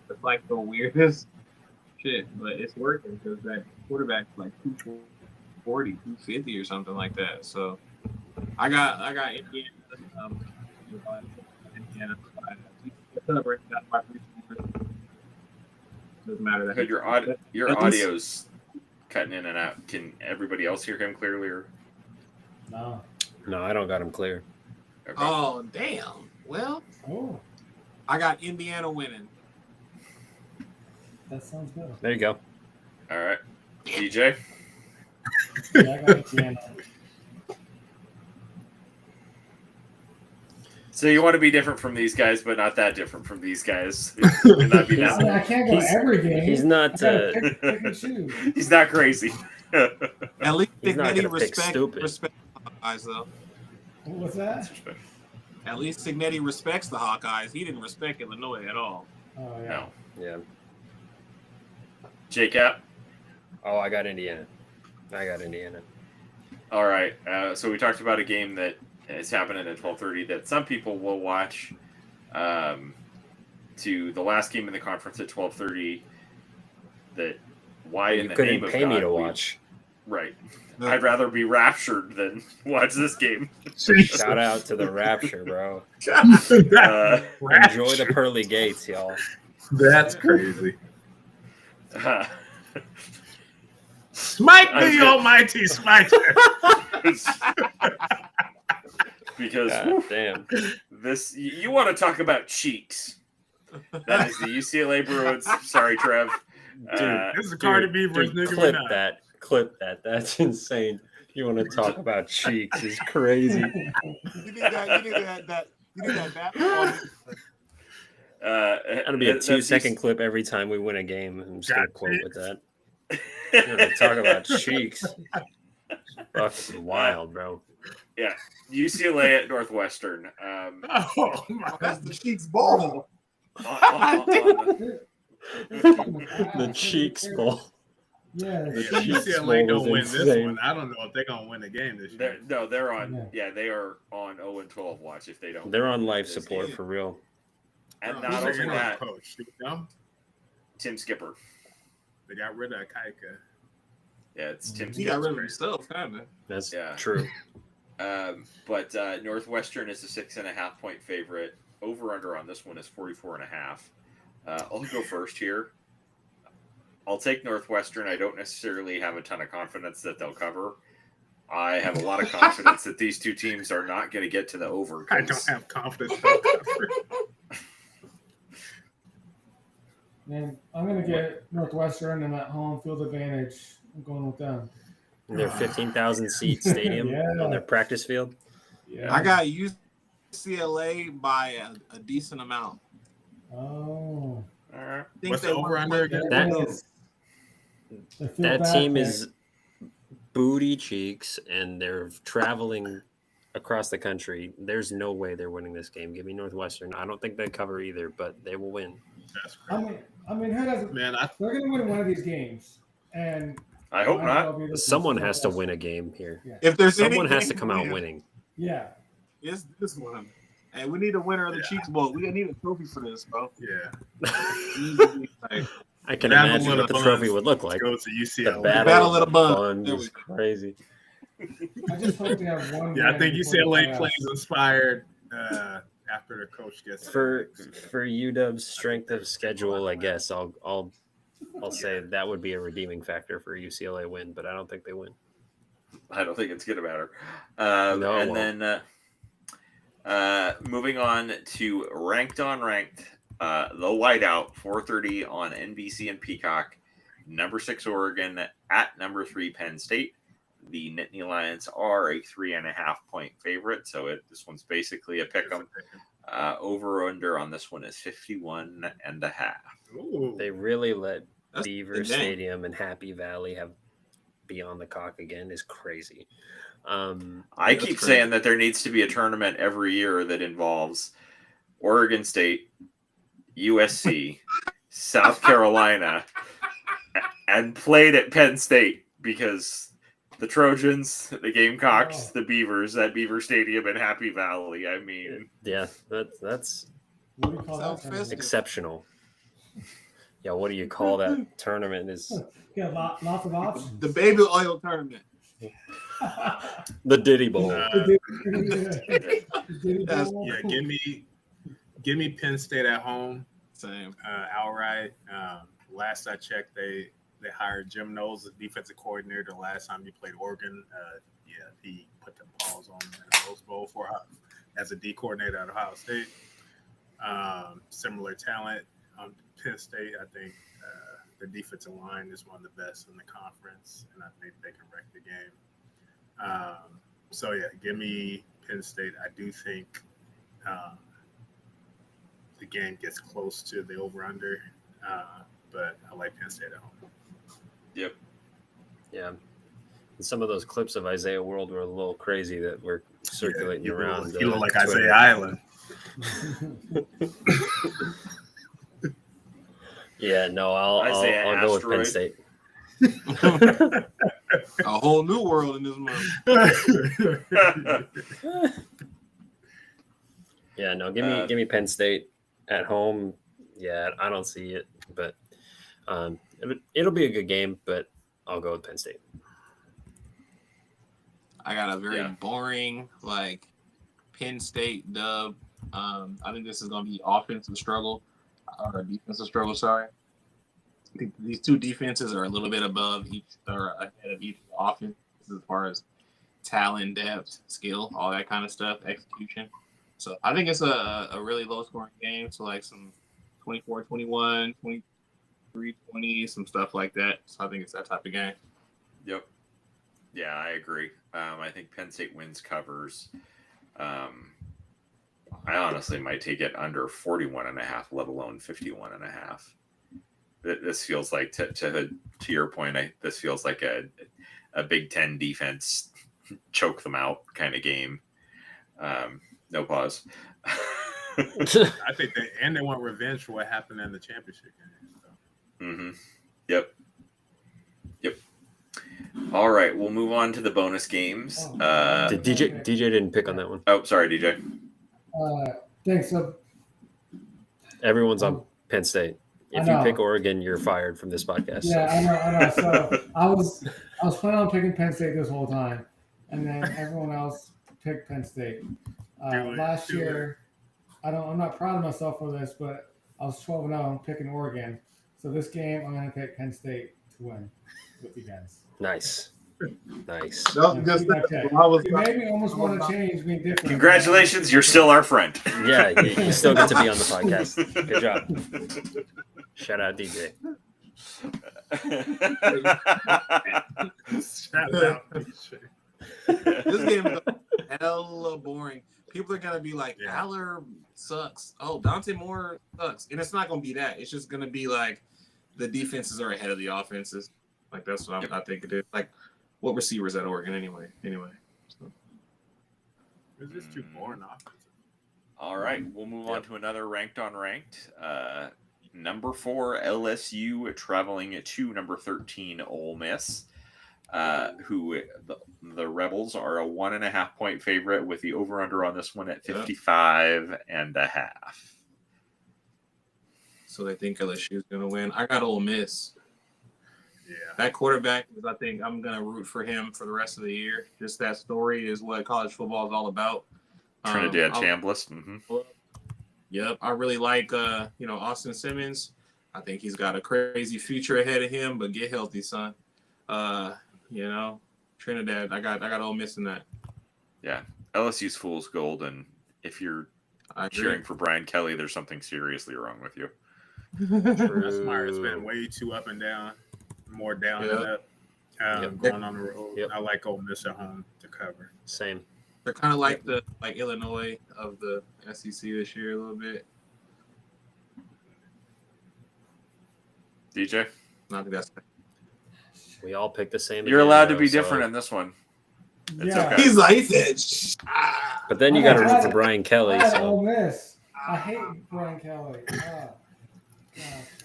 It's like the weirdest shit, but it's working because that quarterback's like 240, 250 or something like that. So I got Indiana. Indiana. That's my doesn't matter that your audio's cutting in and out. Can everybody else hear him clearly? Or? No, I don't got him clear. Okay. Oh damn! Well, I got Indiana winning. That sounds good. There you go. All right, DJ. Yeah, I got Indiana. So you want to be different from these guys, but not that different from these guys. Not be that I can't go every game. He's not. Pick and choose. He's not crazy. At least He's not Signetti gonna pick stupid. respect the Hawkeyes, though. What's that? At least Signetti respects the Hawkeyes. He didn't respect Illinois at all. Oh yeah. No. Yeah. J-Cap? Oh, I got Indiana. All right. So we talked about a game that is happening at 12:30 that some people will watch. To the last game in the conference at 12:30. That why in the name of pay me God to watch. Right. I'd rather be raptured than watch this game. Shout out to the Rapture, bro. Enjoy the pearly gates, y'all. That's crazy. Smite the almighty smiter. Because damn, this you want to talk about cheeks. That is the UCLA Bruins. Sorry, Trev. This is Cardi B versus Nicki Minaj. Clip that. That's insane. You want to talk about cheeks? It's crazy. You did that. That'll be a 2-second clip every time we win a game. I'm just gonna quote with that. You're gonna talk about cheeks. Fucking wild, bro. Yeah, UCLA at Northwestern. Oh my God, the cheeks ball. The cheeks bowl. Yeah. UCLA bowl gonna win was this insane. one. I don't know if they're gonna win the game this year. They're on. Yeah, they are on 0-12 watch if they don't. They're on life support for real. And not only that, coach. Tim Skipper. They got rid of Kaika. Yeah, it's Tim He Skipper. got rid of himself, kind of. That's Yeah. true. But Northwestern is a 6.5 point favorite. Over under on this one is 44.5. I'll go first here. I'll take Northwestern. I don't necessarily have a ton of confidence that they'll cover. I have a lot of confidence that these two teams are not going to get to the over. I don't have confidence they'll cover. Man, I'm gonna get Northwestern and that home field advantage. I'm going with them. In their 15,000 seat stadium Yeah. on their practice field. Yeah. I got UCLA by a decent amount. Oh. I think What's they the over under again? That team is booty cheeks, and they're traveling across the country. There's no way they're winning this game. Give me Northwestern. I don't think they cover either, but they will win. That's crazy. I mean, who doesn't? Man, They're gonna win one of these games, and I hope might as not. well be looking Someone for has to Northwestern. win a game here. Yeah. If there's Someone any has to game come out win, winning. Yeah. it's this one. And we need a winner of the Cheeks Bowl. We need a trophy for this, bro. yeah. Like, I can Battle imagine of what the the trophy Buns would look like. Go to The UCLA. battle of the of the Buns. Buns There we is go. crazy. I just hope they have one. Yeah, I win think before the UCLA playoffs. plays inspired after the coach gets For UW's strength of schedule, I guess I'll say that would be a redeeming factor for a UCLA win, but I don't think they win. I don't think it's going to matter. No, it and won't. then moving on to ranked on ranked, the whiteout 4:30 on NBC and Peacock. Number 6 Oregon at number 3 Penn State. The Nittany Lions are a 3.5 point favorite, so this one's basically a pick 'em. Over under on this one is 51.5. Ooh. They really let That's Beaver the game. Stadium and Happy Valley be on the cock again is crazy. I That's keep crazy. saying that there needs to be a tournament every year that involves Oregon State, USC, South Carolina, and played at Penn State, because the Trojans, the Gamecocks, Oh. the Beavers at Beaver Stadium and Happy Valley. I mean, Yeah, that's What do you call that? Sounds tournament? festive. exceptional. Yeah, what do you call that tournament? Is Yeah, lots of options. The baby oil tournament. the Diddy Bowl? The Diddy That's- Bowl. Yeah, give me Penn State at home Same. outright. Last I checked, they hired Jim Knowles, the defensive coordinator, the last time he played Oregon. He put the balls on in the Rose Bowl as a D coordinator at Ohio State. Similar talent on Penn State. I think the defensive line is one of the best in the conference, and I think they can wreck the game. So yeah, give me Penn State. I do think the game gets close to the over/under, but I like Penn State at home. yep. Yeah. And some of those clips of Isaiah World were a little crazy that were circulating you around. You look like Twitter. Isaiah Island. Yeah, no, I'll Isaiah go with Penn Asteroid. State. A whole new world in this month. Yeah, no, give me Penn State at home. Yeah, I don't see it, but it'll be a good game, but I'll go with Penn State. I got a very Yeah. boring, like, Penn State dub. I think this is going to be offensive struggle, or defensive struggle, sorry. I think these two defenses are a little bit above each, or ahead of each offense as far as talent, depth, skill, all that kind of stuff, execution. So I think it's a really low-scoring game, so like some 24-21, 23-20, some stuff like that. So I think it's that type of game. Yep. Yeah, I agree. I think Penn State wins covers. I honestly might take it under 41.5, let alone 51.5. This feels like, to your point, this feels like a Big Ten defense choke them out kind of game. No pause. I think they want revenge for what happened in the championship game. So. Mm-hmm. Yep. All right, we'll move on to the bonus games. Did DJ didn't pick on that one. Oh, sorry, DJ. Thanks. So Everyone's on Penn State. If I you know. pick Oregon, you're fired from this podcast. yeah, I know. So I was planning on picking Penn State this whole time, and then everyone else picked Penn State. Last year, I'm not proud of myself for this, but I was 12-0 picking Oregon. So this game, I'm going to pick Penn State to win with you guys. Nice. No, And just keep my check. I was You made me almost want to change me different. Congratulations, you're still our friend. Yeah, you still get to be on the podcast. Good job. Shout out DJ. Shout out. this game is hella boring. People are gonna be like, Yeah. Aller sucks. Oh, Dante Moore sucks, and it's not gonna be that. It's just gonna be like the defenses are ahead of the offenses. Like that's what I think it is. Like what receivers at Oregon anyway. So. It's just too boring offensive. All right, we'll move on to another ranked on ranked. Number 4 LSU traveling to number 13 Ole Miss. Who the Rebels are a 1.5 point favorite with the over under on this one at 55.5. So they think LSU is gonna win. I got Ole Miss. Yeah. That quarterback is, I think I'm gonna root for him for the rest of the year. Just that story is what college football is all about. Trinidad Chambliss. Mm-hmm. Yep, I really like Austin Simmons. I think he's got a crazy future ahead of him. But get healthy, son. Trinidad. I got Ole Miss in that. Yeah, LSU's fool's gold, and if you're cheering for Brian Kelly, there's something seriously wrong with you. That's smart. It's been way too up and down, more down than up. Going on the road. Yep. I like Ole Miss at home to cover. Same. They're kind of like the Illinois of the SEC this year a little bit. DJ, Not that that's. We all pick the same. you're again, allowed to though, be so- different in this one. It's Yeah. okay. He's like, he said, But then you got to root for Brian Kelly. I got So Ole Miss. I hate Brian Kelly.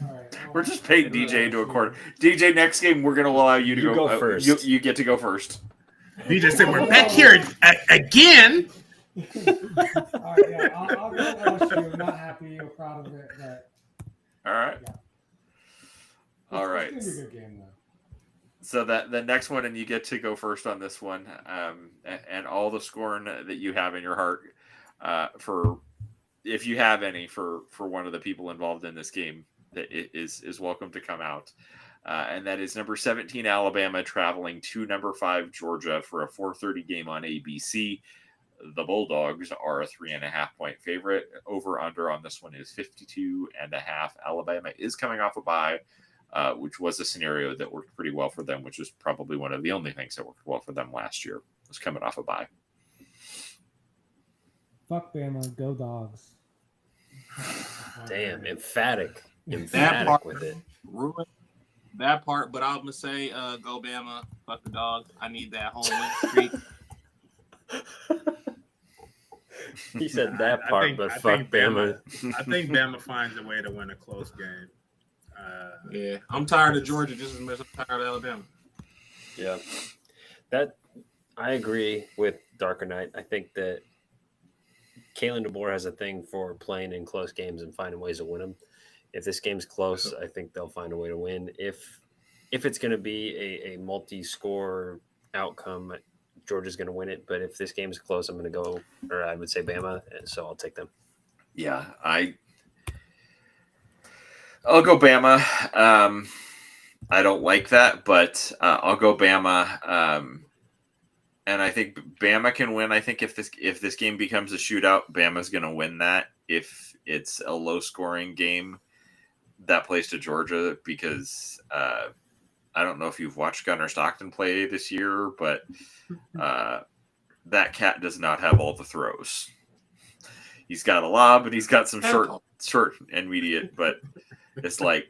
All right. We're just paying DJ to a quarter. DJ, next game we're gonna allow you to You go first. You get to go first. DJ said, "We're back here again." All right, yeah, I'll go LSU. I'm not happy or proud of it, but All right. Yeah. All right. It's gonna be a good game though. So that the next one, and you get to go first on this one, and all the scorn that you have in your heart for, if you have any, for one of the people involved in this game, that is welcome to come out, and that is number 17 Alabama traveling to number 5 Georgia for a 4:30 game on ABC. The Bulldogs are a 3.5 point favorite. Over under on this one is 52.5. Alabama is coming off a bye. Which was a scenario that worked pretty well for them, which is probably one of the only things that worked well for them last year, was coming off a bye. Fuck Bama, go Dogs. damn, emphatic part- with it. ruin that part. But I'm gonna say, go Bama, fuck the dog. I need that home win streak. He said that I part, think- but I fuck think Bama. I think Bama finds a way to win a close game. Yeah, I'm tired of Georgia just as much as I'm tired of Alabama. Yeah, that I agree with Darker Knight. I think that Kalen DeBoer has a thing for playing in close games and finding ways to win them. If this game's close, I think they'll find a way to win. If it's going to be a multi-score outcome, Georgia's going to win it. But if this game's close, I'm going to go, or I would say Bama, and so I'll take them. Yeah, I'll go Bama. I don't like that, but I'll go Bama. And I think Bama can win. I think if this game becomes a shootout, Bama's going to win that. If it's a low-scoring game, that plays to Georgia, because I don't know if you've watched Gunnar Stockton play this year, but that cat does not have all the throws. He's got a lob, and he's got some short and mediate, but it's like,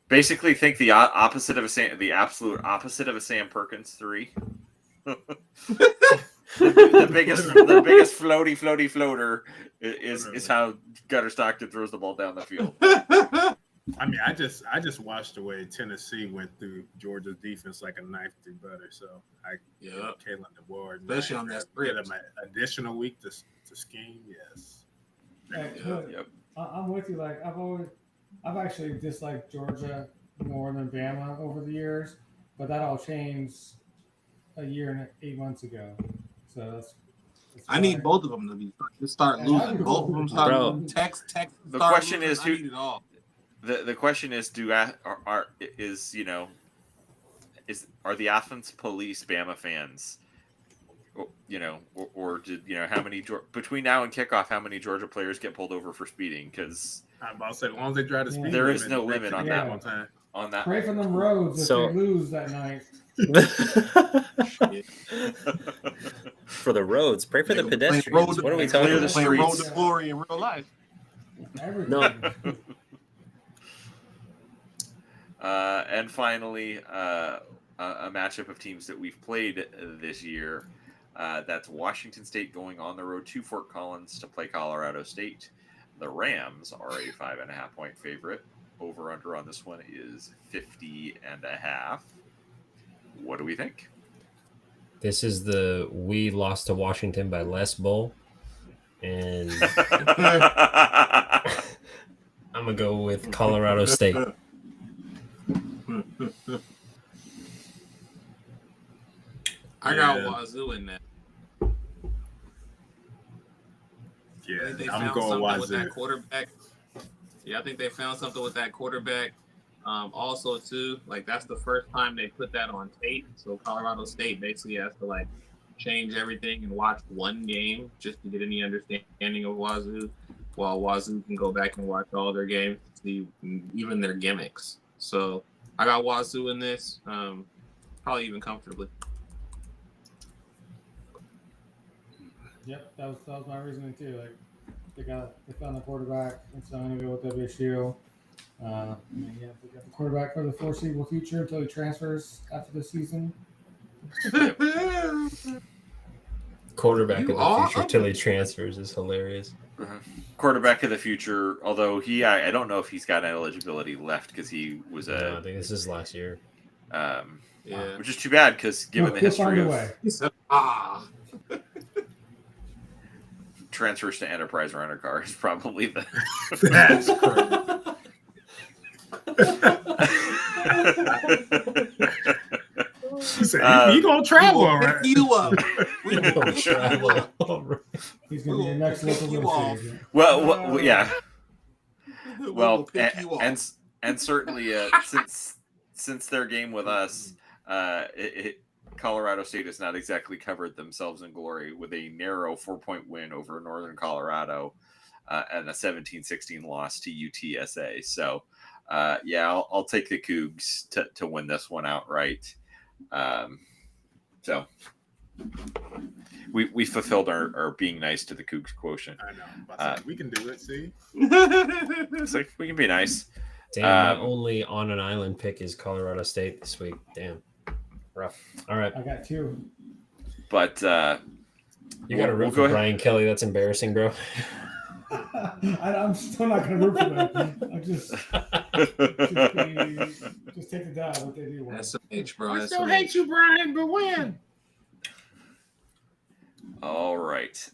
basically think the opposite of the absolute opposite of a Sam Perkins 3. the biggest floaty floater is how Gunnar Stockton throws the ball down the field. I mean, I just watched the way Tennessee went through Georgia's defense like a knife through butter. So Kalen DeBoer, especially on that get script. him an additional week to scheme. Yes. Yep. I'm with you. Like I've actually disliked Georgia more than Bama over the years, but that all changed a year and 8 months ago. So that's I need both of them to start Yeah, losing. that'd be Both cool. of them start Bro. losing. Text. The start question losing. is I who- need it all. the question is, are the Athens police Bama fans? Or did how many between now and kickoff? How many Georgia players get pulled over for speeding? Because I'm about to say, as long as they drive the speed there limit, is no limit on that one time. On that, Pray for them roads if So- they lose that night. For the roads, pray for the Nigga, playing pedestrians. road- What are we clear talking the about? Playing Road streets. to Glory in real life. Everything. No. And finally, a matchup of teams that we've played this year. That's Washington State going on the road to Fort Collins to play Colorado State. The Rams are a 5.5 point favorite. Over under on this one is 50.5. What do we think? This is the we lost to Washington by less bowl, and I'm gonna go with Colorado State. I got Yeah. Wazoo in that. I think they Yeah, I'm found going something with that Wazoo. quarterback. Yeah, I think they found something with that quarterback. Also, too, like that's the first time they put that on tape. So Colorado State basically has to like change everything and watch one game just to get any understanding of Wazoo, while Wazoo can go back and watch all their games to see even their gimmicks. So I got Wazoo in this, probably even comfortably. Yep, that was my reasoning too. Like they found the quarterback, and so I'm gonna go with WSU. And they got the quarterback for the foreseeable future until he transfers after the season. Quarterback You of the are? future till he transfers is hilarious. Quarterback of the future, although I don't know if he's got eligibility left because he was No, I think this is last year. Yeah. which is too bad because given the He'll history find a of way. He said, transfers to Enterprise Renter Car is probably the That's crazy. He said, "You gonna travel, all right?" Pick you up. We Don't will pick you travel. up. He's gonna be your next We'll local pick you real off. estate agent. well, yeah. We Well, will pick you off. and certainly since their game with us, Colorado State has not exactly covered themselves in glory with a narrow 4-point win over Northern Colorado and a 17-16 loss to UTSA. So, I'll take the Cougs to win this one outright. So we fulfilled our being nice to the Cougs quotient. I know. I'm about to say, we can do it. See, It's like we can be nice. Damn, my only on an island pick is Colorado State this week. Damn, rough. All right, I got two. But you got to root for Brian Kelly. That's embarrassing, bro. I'm still not gonna root for them. I'm just take the dive what they do. That's some H, bro. I That's still some hate H. you, Brian, but when? All right.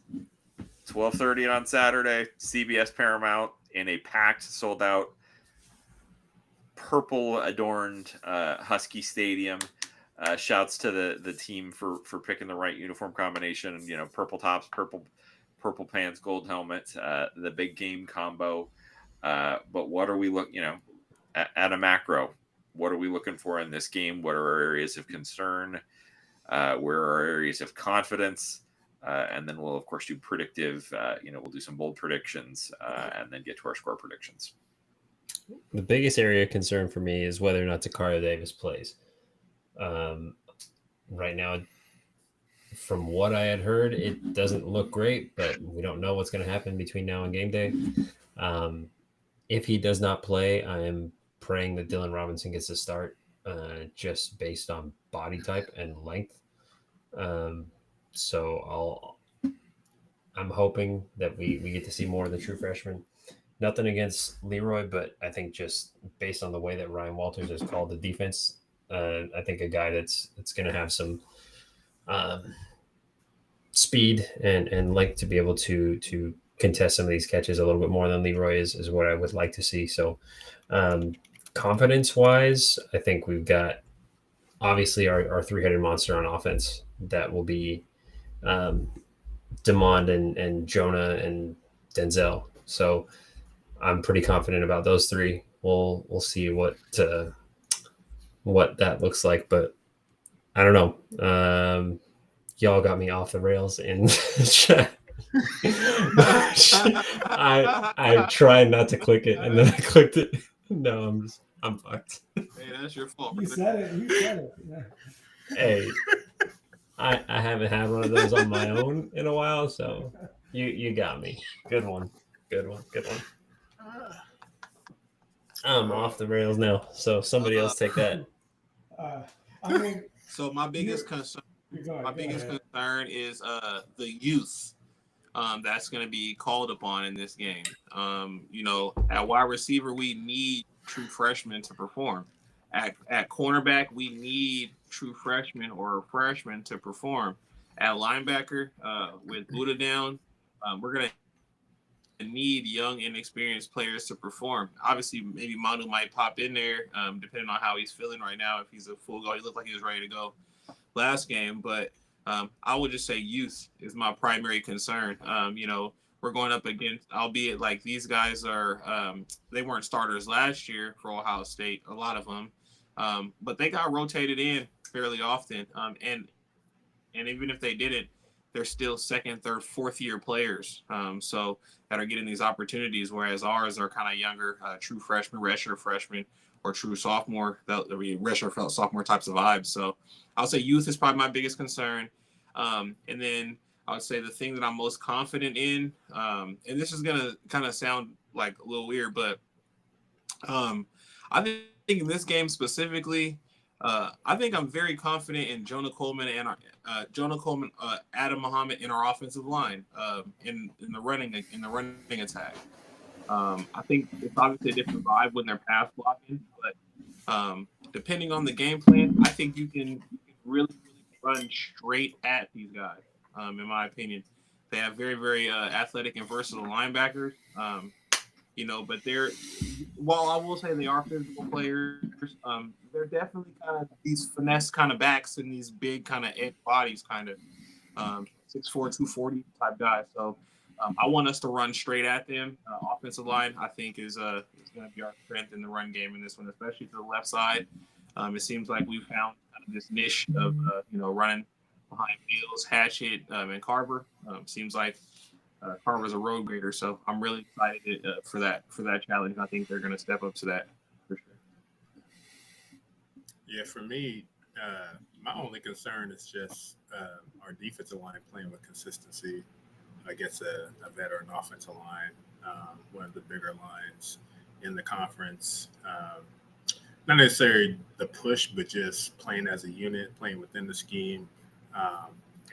12:30 on Saturday, CBS Paramount in a packed, sold out, purple adorned Husky Stadium. Shouts to the team for picking the right uniform combination. Purple tops, purple pants, gold helmet, the big game combo. But what are we at a macro? What are we looking for in this game? What are our areas of concern? Where are our areas of confidence? And then we'll, of course, do predictive. We'll do some bold predictions and then get to our score predictions. The biggest area of concern for me is whether or not Takario Davis plays. Right now, from what I had heard, it doesn't look great, but we don't know what's going to happen between now and game day. If he does not play, I am praying that Dylan Robinson gets a start just based on body type and length. So I'm hoping that we get to see more of the true freshman. Nothing against Leroy, but I think just based on the way that Ryan Walters has called the defense, I think a guy that's going to have some speed and length to be able to contest some of these catches a little bit more than Leroy is what I would like to see. So confidence wise, I think we've got obviously our three-headed monster on offense that will be Demond and Jonah and Denzel. So I'm pretty confident about those three. we'll see what that looks like. But I don't know. Y'all got me off the rails in chat. I tried not to click it, and then I clicked it. No, I'm fucked. Hey, that's your fault. You said it. You said it. Yeah. Hey, I haven't had one of those on my own in a while, so you got me. Good one. I'm off the rails now, so somebody else take that. I mean, So my biggest concern is the youth that's going to be called upon in this game. At wide receiver, we need true freshmen to perform. At cornerback, we need true freshmen or freshmen to perform. At linebacker, with Buddha down, we're going to need young, inexperienced players to perform. Obviously, maybe Manu might pop in there, depending on how he's feeling right now. If he's a full go, he looked like he was ready to go last game, but I would just say youth is my primary concern. We're going up against, albeit like these guys are, they weren't starters last year for Ohio State, a lot of them, but they got rotated in fairly often. And even if they didn't, they're still second, third, fourth year players. So that are getting these opportunities, whereas ours are kind of younger, true freshman, redshirt freshman, or true sophomore, redshirt sophomore types of vibes. So I'll say youth is probably my biggest concern. And then I would say the thing that I'm most confident in, and this is going to kind of sound like a little weird, but I think in this game specifically, I think I'm very confident in Jonah Coleman and Adam Muhammad in our offensive line, in the running attack. I think it's obviously a different vibe when they're pass blocking, but depending on the game plan, I think you can really run straight at these guys. In my opinion, they have very, very athletic and versatile linebackers. But while I will say they are physical players, they're definitely kind of these finesse kind of backs and these big kind of edge bodies, kind of 6'4", 240 type guys. So I want us to run straight at them. Offensive line, I think, is going to be our strength in the run game in this one, especially to the left side. It seems like we've found kind of this niche of running behind Mills, Hatchet, and Carver. Seems like Carver's a road grader, so I'm really excited for that challenge. I think they're going to step up to that for sure. Yeah, for me, my only concern is just our defensive line playing with consistency against a veteran offensive line, one of the bigger lines in the conference. Not necessarily the push, but just playing as a unit, playing within the scheme,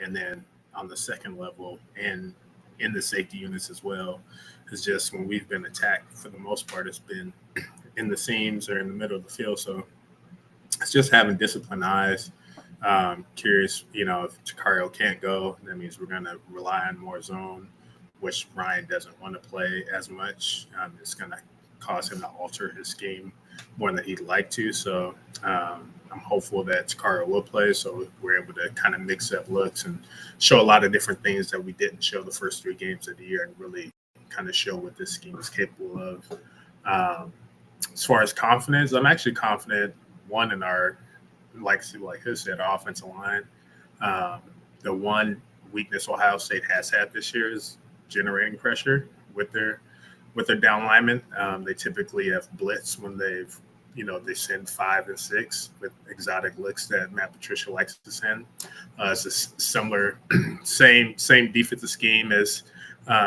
and then on the second level and in the safety units as well. It's just when we've been attacked, for the most part, it's been in the seams or in the middle of the field. So it's just having disciplined eyes. Curious, if Chikario can't go, that means we're going to rely on more zone, which Ryan doesn't want to play as much. It's going to cause him to alter his game more than he'd like to. So I'm hopeful that Chikario will play, so we're able to kind of mix up looks and show a lot of different things that we didn't show the first 3 games of the year, and really kind of show what this scheme is capable of. As far as confidence, I'm actually confident, one, in our, like his said, our offensive line. The one weakness Ohio State has had this year is generating pressure with their down linemen. They typically have blitz when they send 5 and 6 with exotic looks that Matt Patricia likes to send. It's a similar, same defensive scheme as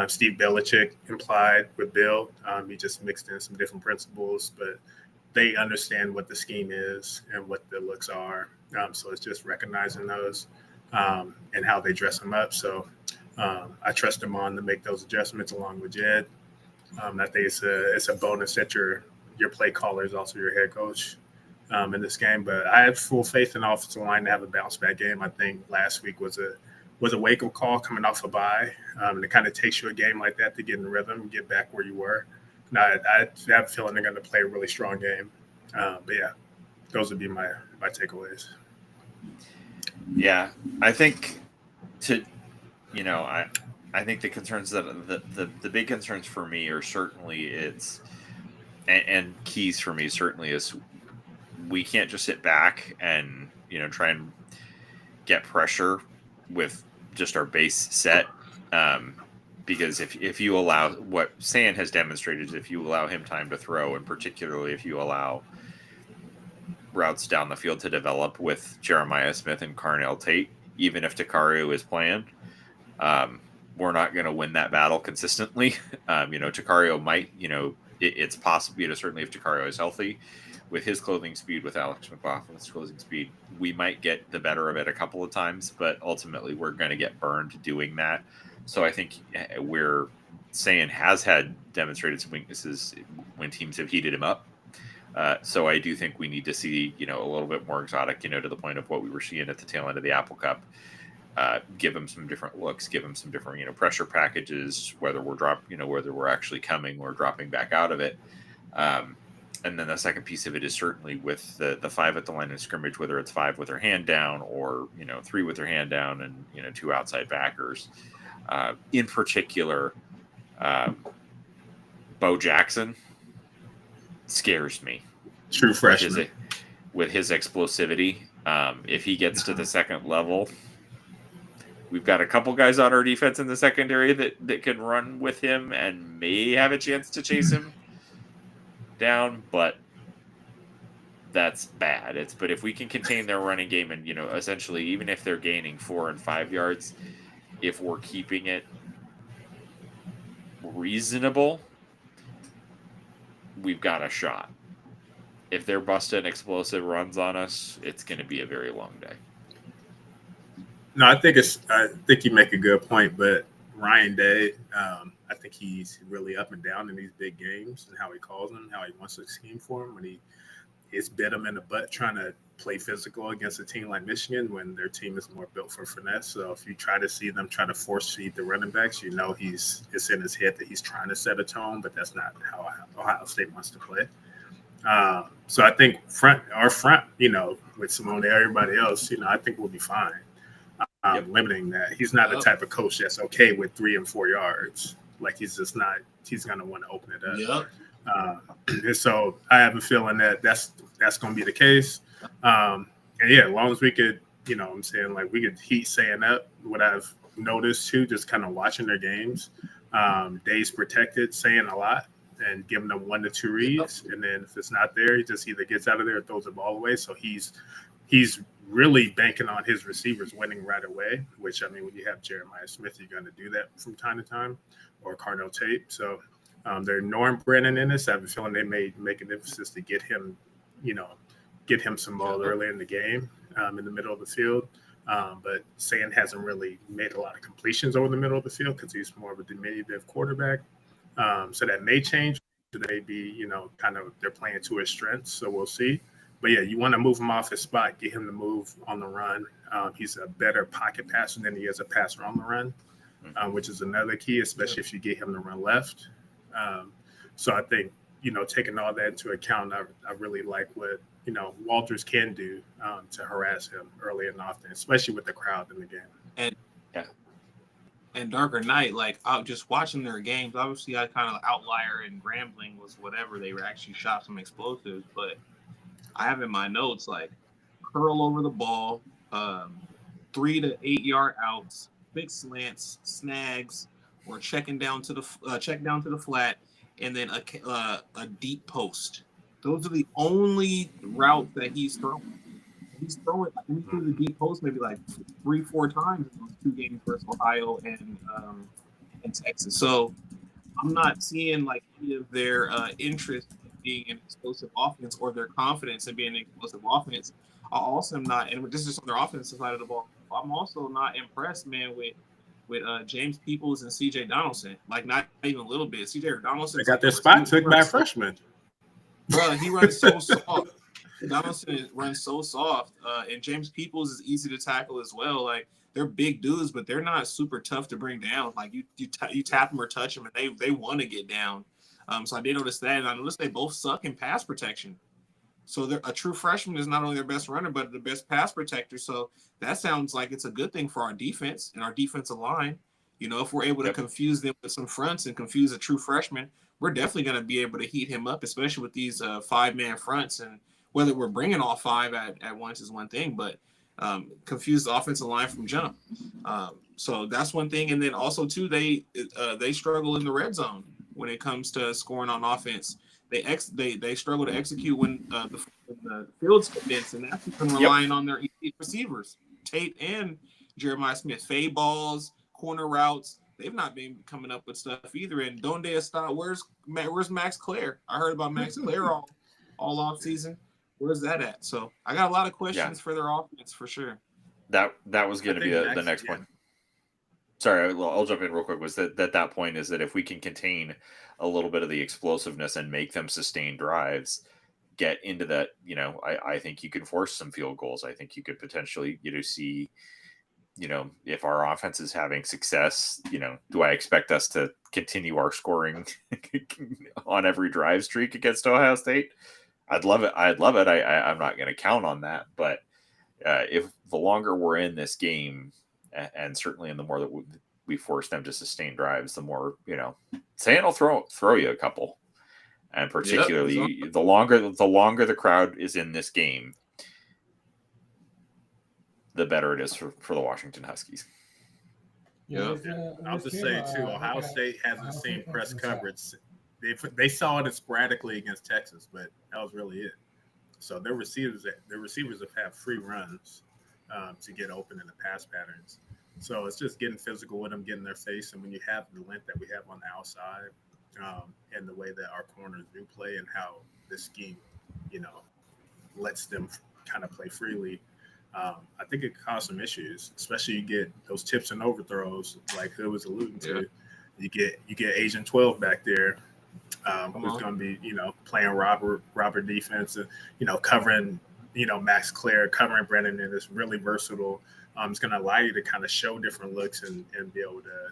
Steve Belichick implied with Bill. He just mixed in some different principles, but they understand what the scheme is and what the looks are. So it's just recognizing those and how they dress them up. So I trust them on to make those adjustments along with Jed. I think it's a bonus that your play caller is also your head coach in this game. But I have full faith in the offensive line to have a bounce back game. I think last week was a wake-up call coming off a bye. It kind of takes you a game like that to get in rhythm and get back where you were. And I have a feeling they're going to play a really strong game. But yeah, those would be my takeaways. Yeah, I think I think the concerns that the big concerns for me are certainly it's and keys for me certainly is we can't just sit back and try and get pressure with just our base set. Because if you allow what Sand has demonstrated is if you allow him time to throw, and particularly if you allow routes down the field to develop with Jeremiah Smith and Carnell Tate, even if Takario is playing, we're not going to win that battle consistently. Takario might, it's possible, certainly if Takario is healthy, with his clothing speed, with Alex McLaughlin's closing speed, we might get the better of it a couple of times, but ultimately we're going to get burned doing that. So I think where Saiyan has had demonstrated some weaknesses when teams have heated him up. So I do think we need to see, a little bit more exotic, to the point of what we were seeing at the tail end of the Apple Cup. Give him some different looks, give him some different, pressure packages, whether we're actually coming or dropping back out of it. And then the second piece of it is certainly with the 5 at the line of scrimmage, whether it's 5 with their hand down or, 3 with their hand down and 2 outside backers. In particular, Bo Jackson scares me. True freshman. With his explosivity. If he gets to the second level, we've got a couple guys on our defense in the secondary that can run with him and may have a chance to chase him down, but that's bad. But if we can contain their running game and, essentially, even if they're gaining 4 and 5 yards, if we're keeping it reasonable, we've got a shot. If they're busting explosive runs on us, it's going to be a very long day. No, I think you make a good point, but Ryan Day, I think he's really up and down in these big games and how he calls them, how he wants to scheme for him when he's bit him in the butt trying to play physical against a team like Michigan when their team is more built for finesse. So if you try to see them try to force feed the running backs, it's in his head that he's trying to set a tone, but that's not how Ohio State wants to play. So I think our front, with Simone and everybody else, I think we'll be fine. Limiting that. He's not the type of coach that's okay with 3 and 4 yards. Like he's just not. He's going to want to open it up. And so I have a feeling that that's going to be the case. And yeah, as long as we could, I'm saying, like we could heat Saiyan up. What I've noticed too, just kind of watching their games, Day's protected Saiyan a lot and giving them 1 to 2 reads, and then if it's not there, he just either gets out of there or throws the ball away. So he's really banking on his receivers winning right away, which, I mean, when you have Jeremiah Smith, you're going to do that from time to time, or Carnell Tate. So they're ignoring Brennan in this. I have a feeling they may make an emphasis to get him some ball early in the game, in the middle of the field. But Sand hasn't really made a lot of completions over the middle of the field because he's more of a diminutive quarterback. So that may change. They be, kind of they're playing to his strengths. So we'll see. But yeah, you want to move him off his spot, get him to move on the run. He's a better pocket passer than he is a passer on the run, which is another key, especially if you get him to run left. So I think, taking all that into account, I really like what, Walters can do to harass him early and often, especially with the crowd in the game. And Darker Knight, like just watching their games, obviously I kind of outlier and Grambling was whatever. They were actually shot some explosives, but I have in my notes like curl over the ball, 3 to 8 yard outs, big slants, snags, or checking down to the flat, and then a deep post. Those are the only routes that he's throwing. He's throwing through the deep post maybe like 3-4 times in those 2 games versus Ohio and Texas. So I'm not seeing like any of their interest in being an explosive offense or their confidence in being an explosive offense. I also am not, and this is just on their offensive side of the ball, I'm also not impressed, man, with James Peoples and C.J. Donaldson. Like not even a little bit. C.J. Donaldson. They got their spot took by a freshman. Bro, he runs so soft. Donaldson runs so soft, and James Peoples is easy to tackle as well. Like they're big dudes, but they're not super tough to bring down. Like you tap them or touch them, and they want to get down. So I did notice that, and I noticed they both suck in pass protection. So a true freshman is not only their best runner, but the best pass protector. So that sounds like it's a good thing for our defense and our defensive line. If we're able to confuse them with some fronts and confuse a true freshman, we're definitely going to be able to heat him up, especially with these 5-man fronts. And whether we're bringing all 5 at once is one thing, but confuse the offensive line from jump. So that's one thing. And then also too, they struggle in the red zone when it comes to scoring on offense. They struggle to execute when the field's condensed, and that's even relying on their elite receivers, Tate and Jeremiah Smith. Fade balls, corner routes, they've not been coming up with stuff either. And Donde Está, where's Max Clare? I heard about Max Clare all off season. Where's that at? So I got a lot of questions for their offense for sure. That was going to be the next point. Sorry, I'll jump in real quick. Was that point is that if we can contain a little bit of the explosiveness and make them sustain drives, get into that, I think you could force some field goals. I think you could potentially, see, if our offense is having success, do I expect us to continue our scoring on every drive streak against Ohio State? I'd love it. I'm not going to count on that, but if the longer we're in this game, and certainly in the more that we force them to sustain drives, the more, San will throw you a couple. And particularly the longer the crowd is in this game, the better it is for the Washington Huskies. Yeah, I'll just say too, Ohio State hasn't seen press coverage. They saw it sporadically against Texas, but that was really it. So their receivers have had free runs to get open in the pass patterns. So it's just getting physical with them, getting their face, and when you have the length that we have on the outside, and the way that our corners do play, and how this scheme, lets them kind of play freely. I think it could cause some issues, especially you get those tips and overthrows like Hood was alluding to. You get Agent 12 back there, who's going to be playing robber defense, and covering Max Clare, covering Brennan, and it's really versatile. It's going to allow you to kind of show different looks and be able to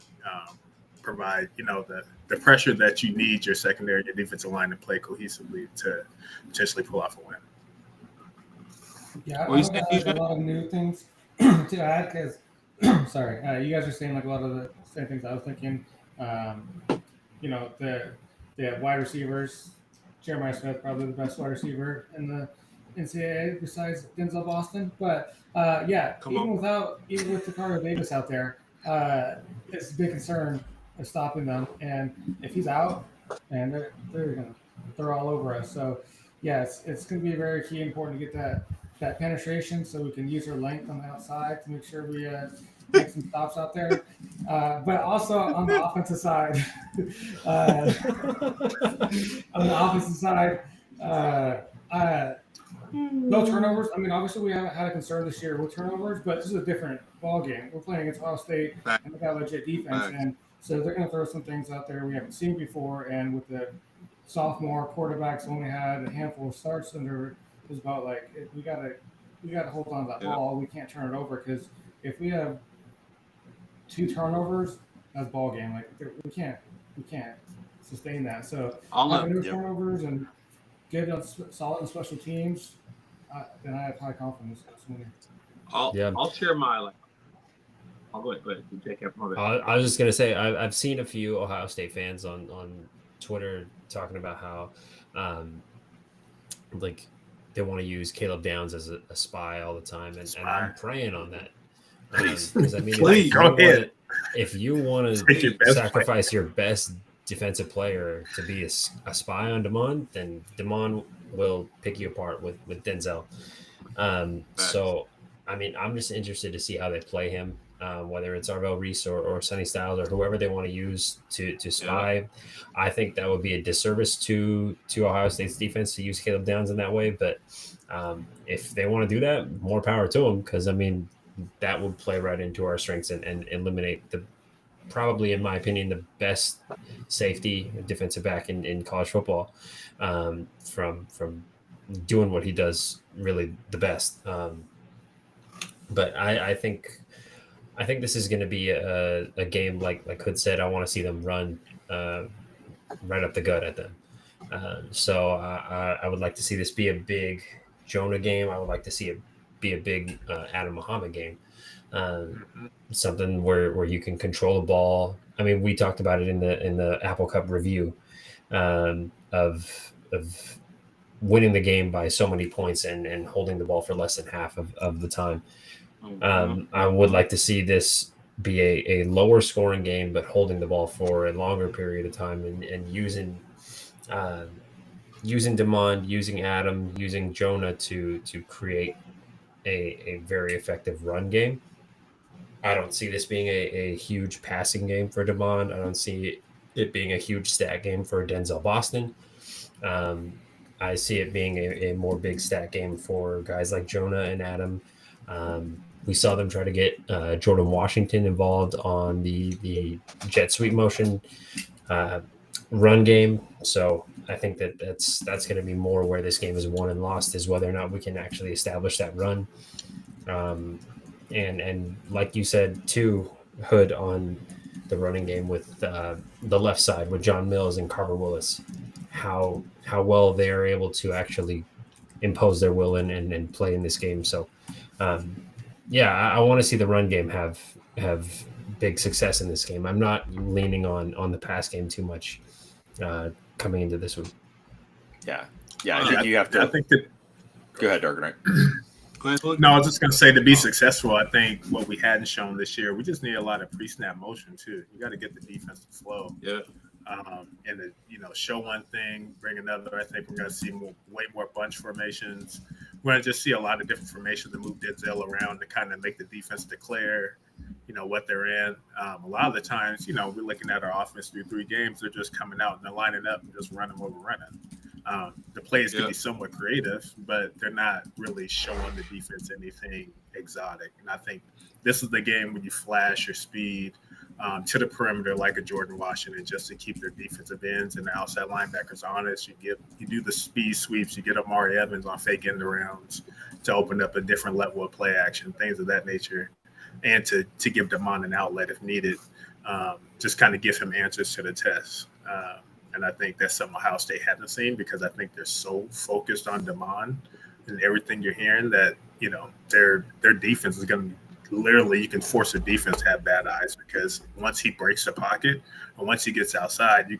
provide the pressure that you need your secondary, your defensive line to play cohesively to potentially pull off a win. Yeah, I have a lot of new things to add because, sorry, you guys are saying like a lot of the same things I was thinking. The wide receivers, Jeremiah Smith, probably the best wide receiver in the NCAA besides Denzel Boston. But even with Ricardo Davis out there, it's a big concern of stopping them. And if he's out, and they're going to throw all over us. So it's going to be very key important to get that penetration so we can use our length on the outside to make sure we make some stops out there. But also on the offensive side, no turnovers. I mean, obviously we haven't had a concern this year with turnovers, but this is a different ball game. We're playing against Ohio State, and they got legit defense, and so they're going to throw some things out there we haven't seen before. And with the sophomore quarterbacks only had a handful of starts under his belt, like we got to hold on to that ball. We can't turn it over because if we have 2 turnovers, that's ball game. Like we can't sustain that. So having no turnovers and good on solid special teams, then I have high confidence. I'll share my I'll go ahead. I was just gonna say I've seen a few Ohio State fans on Twitter talking about how they want to use Caleb Downs as a spy all the time, and I'm praying on that. Because I mean, if you want to sacrifice your best defensive player to be a spy on Damon, then Damon will pick you apart with Denzel. So, I mean, I'm just interested to see how they play him, whether it's Arvell Reese or Sonny Styles or whoever they want to use to spy. Yeah. I think that would be a disservice to Ohio State's defense to use Caleb Downs in that way. But if they want to do that, more power to them, because, I mean, that would play right into our strengths and eliminate probably, in my opinion, the best safety defensive back in college football from doing what he does really the best. But I think this is going to be a game like Hood said. I want to see them run right up the gut at them. So I would like to see this be a big Jonah game. I would like to see it be a big Adam Muhammad game. something where you can control the ball. I mean, we talked about it in the Apple Cup review of winning the game by so many points and holding the ball for less than half of the time. I would like to see this be a lower scoring game, but holding the ball for a longer period of time and using Demond, using Adam, using Jonah to create a very effective run game. I don't see this being a huge passing game for Demond. I don't see it being a huge stat game for Denzel Boston. I see it being a more big stat game for guys like Jonah and Adam. We saw them try to get Jordan Washington involved on the jet sweep motion run game. So I think that's going to be more where this game is won and lost, is whether or not we can actually establish that run. And like you said, too, Hood on the running game with the left side with John Mills and Carver Willis, how well they are able to actually impose their will and play in this game. So, I want to see the run game have big success in this game. I'm not leaning on the pass game too much coming into this one. Yeah. I think you have to. I think that. Go ahead, Dark Knight. No, I was just going to say, to be successful, I think what we hadn't shown this year, we just need a lot of pre-snap motion too. You got to get the defense to flow. Yeah. And show one thing, bring another. I think we're going to see way more bunch formations. We're going to just see a lot of different formations to move Denzel around to kind of make the defense declare, what they're in. A lot of the times, we're looking at our offense through 3 games. They're just coming out and they're lining up and just running what we're running. The plays can be somewhat creative, but they're not really showing the defense anything exotic. And I think this is the game when you flash your speed to the perimeter like a Jordan Washington, just to keep their defensive ends and the outside linebackers honest. You do the speed sweeps, you get Amari Evans on fake end arounds to open up a different level of play action, things of that nature, and to give Demond an outlet if needed. Just kind of give him answers to the test. And I think that's something Ohio State hasn't seen, because I think they're so focused on Demond and everything you're hearing that, their defense is going to literally, you can force a defense to have bad eyes, because once he breaks the pocket and once he gets outside, you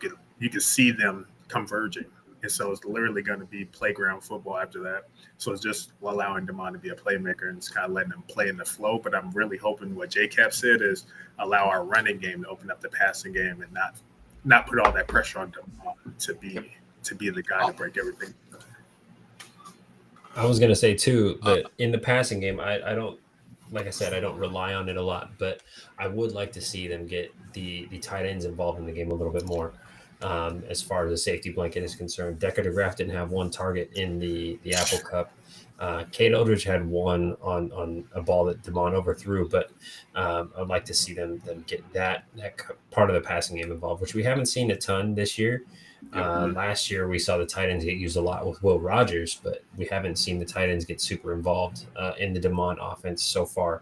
can see them converging. And so it's literally going to be playground football after that. So it's just allowing Demond to be a playmaker and just kind of letting him play in the flow. But I'm really hoping what J-Cap said is allow our running game to open up the passing game and not put all that pressure on Demond to be the guy to break everything. I was going to say too that in the passing game, I don't, like I said, I don't rely on it a lot, but I would like to see them get the tight ends involved in the game a little bit more. As far as the safety blanket is concerned, Decker DeGraff didn't have one target in the Apple Cup. Kate Eldridge had one on a ball that Demond overthrew, but I'd like to see them get that part of the passing game involved, which we haven't seen a ton this year. Last year, we saw the tight ends get used a lot with Will Rogers, but we haven't seen the tight ends get super involved in the Demond offense so far.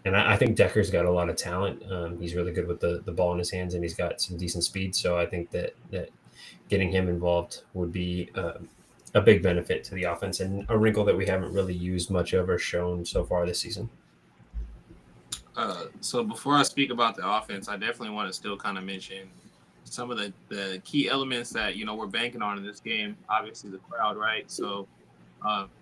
And I think Decker's got a lot of talent. He's really good with the ball in his hands, and he's got some decent speed. So I think that getting him involved would be a big benefit to the offense, and a wrinkle that we haven't really used much of or shown so far this season. So before I speak about the offense, I definitely want to still kind of mention some of the key elements that, we're banking on in this game. Obviously the crowd, right? So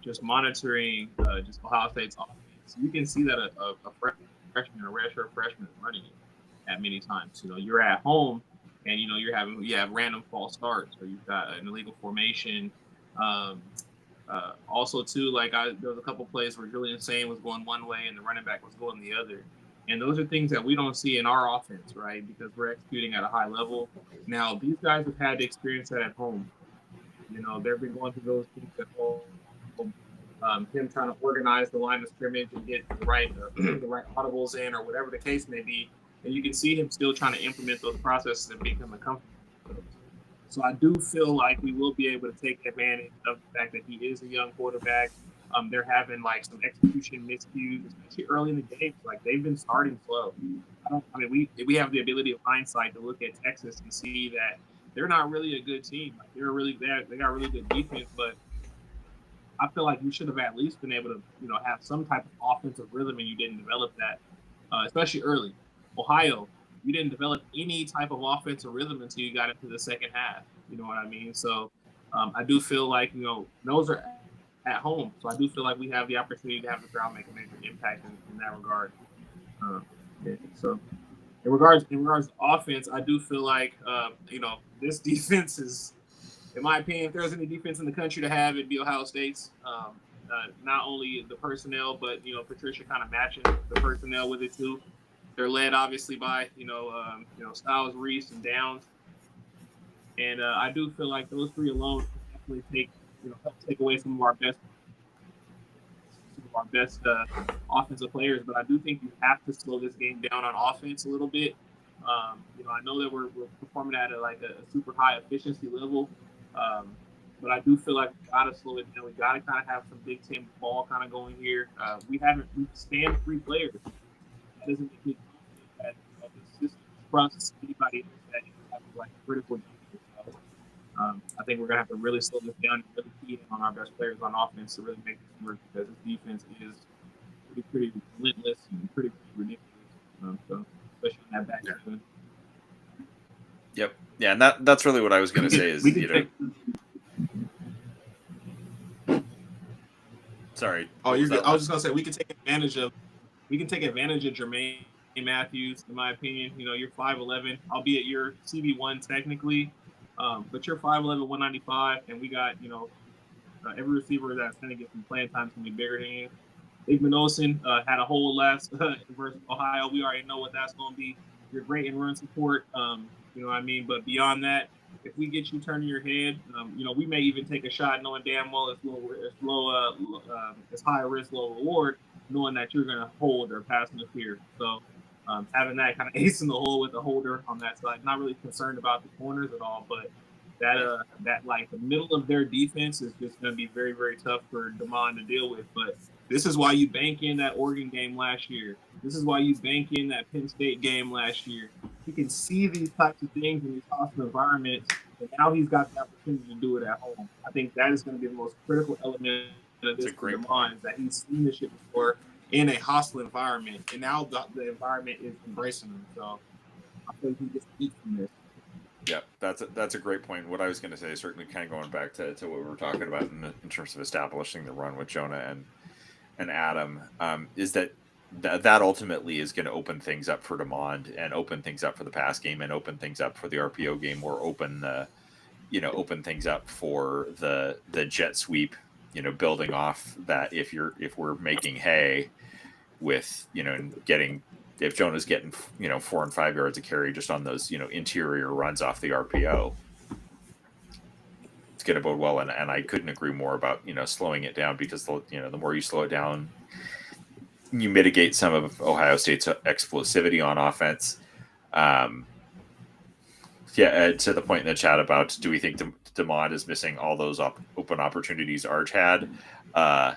just monitoring just Ohio State's offense. You can see that a freshman, a redshirt freshman is running it at many times. You're at home and, you have random false starts, or you've got an illegal formation. Also too, there was a couple plays where Julian Sane was going one way and the running back was going the other. And those are things that we don't see in our offense, right? Because we're executing at a high level. Now, these guys have had to experience that at home. They've been going through those things at home. Him trying to organize the line of scrimmage and get the right audibles in, or whatever the case may be. And you can see him still trying to implement those processes and become a company. So I do feel like we will be able to take advantage of the fact that he is a young quarterback. They're having some execution miscues, especially early in the game. They've been starting slow. We have the ability of hindsight to look at Texas and see that they're not really a good team. They got really good defense, but I feel like you should have at least been able to, have some type of offensive rhythm, and you didn't develop that, especially early. Ohio, you didn't develop any type of offensive rhythm until you got into the second half. You know what I mean? So I do feel like, those are at home. So I do feel like we have the opportunity to have the crowd make a major impact in that regard. So in regards to offense, I do feel like, this defense is, in my opinion, if there's any defense in the country to have, it'd be Ohio State's. Not only the personnel, but Patricia kind of matching the personnel with it too. They're led obviously by Styles, Reese, and Downs, and I do feel like those three alone definitely help take away some of our best offensive players. But I do think you have to slow this game down on offense a little bit. I know that we're performing at a super high efficiency level. But I do feel like we got to slow it down. We got to kind of have some Big Ten ball kind of going here. We stand three players. That doesn't make me confident that this system trusts anybody that has critical defense. So, I think we're going to have to really slow this down and really key in on our best players on offense to really make this work, because this defense is pretty relentless and pretty ridiculous. So, especially on that back end. Yep. Yeah, and that's really what I was going to say is, Sorry. Oh, you're good. I was just gonna say we can take advantage of Jermaine Matthews, in my opinion. You're 5'11", albeit you're CB1 technically, but you're 5'11", 195, and we got every receiver that's going to get some playing time is going to be bigger than you. Igman Olsen had a hole last versus Ohio. We already know what that's going to be. You're great in run support. You know what I mean? But beyond that, if we get you turning your head, we may even take a shot knowing damn well it's high risk, low reward, knowing that you're going to hold or pass interfere. So having that kind of ace in the hole with the holder on that side, not really concerned about the corners at all, but that like the middle of their defense is just going to be very, very tough for Damon to deal with. But this is why you bank in that Oregon game last year. This is why you bank in that Penn State game last year. He can see these types of things in these hostile environments, and now he's got the opportunity to do it at home. I think that is going to be the most critical element of this for Damon, is that he's seen this shit before in a hostile environment, and now the environment is embracing him. So I think he gets eat from this. Yeah, that's a great point. What I was going to say is certainly kind of going back to what we were talking about in terms of establishing the run with Jonah and Adam, is that ultimately is going to open things up for Demond and open things up for the pass game and open things up for the RPO game, or open things up for the jet sweep, building off that if we're making hay with, if Jonah's getting, 4 and 5 yards of carry just on those, interior runs off the RPO, it's going to bode well. And I couldn't agree more about, slowing it down, because the more you slow it down, you mitigate some of Ohio State's explosivity on offense. To the point in the chat about, do we think Demond is missing all those open opportunities Arch had? No.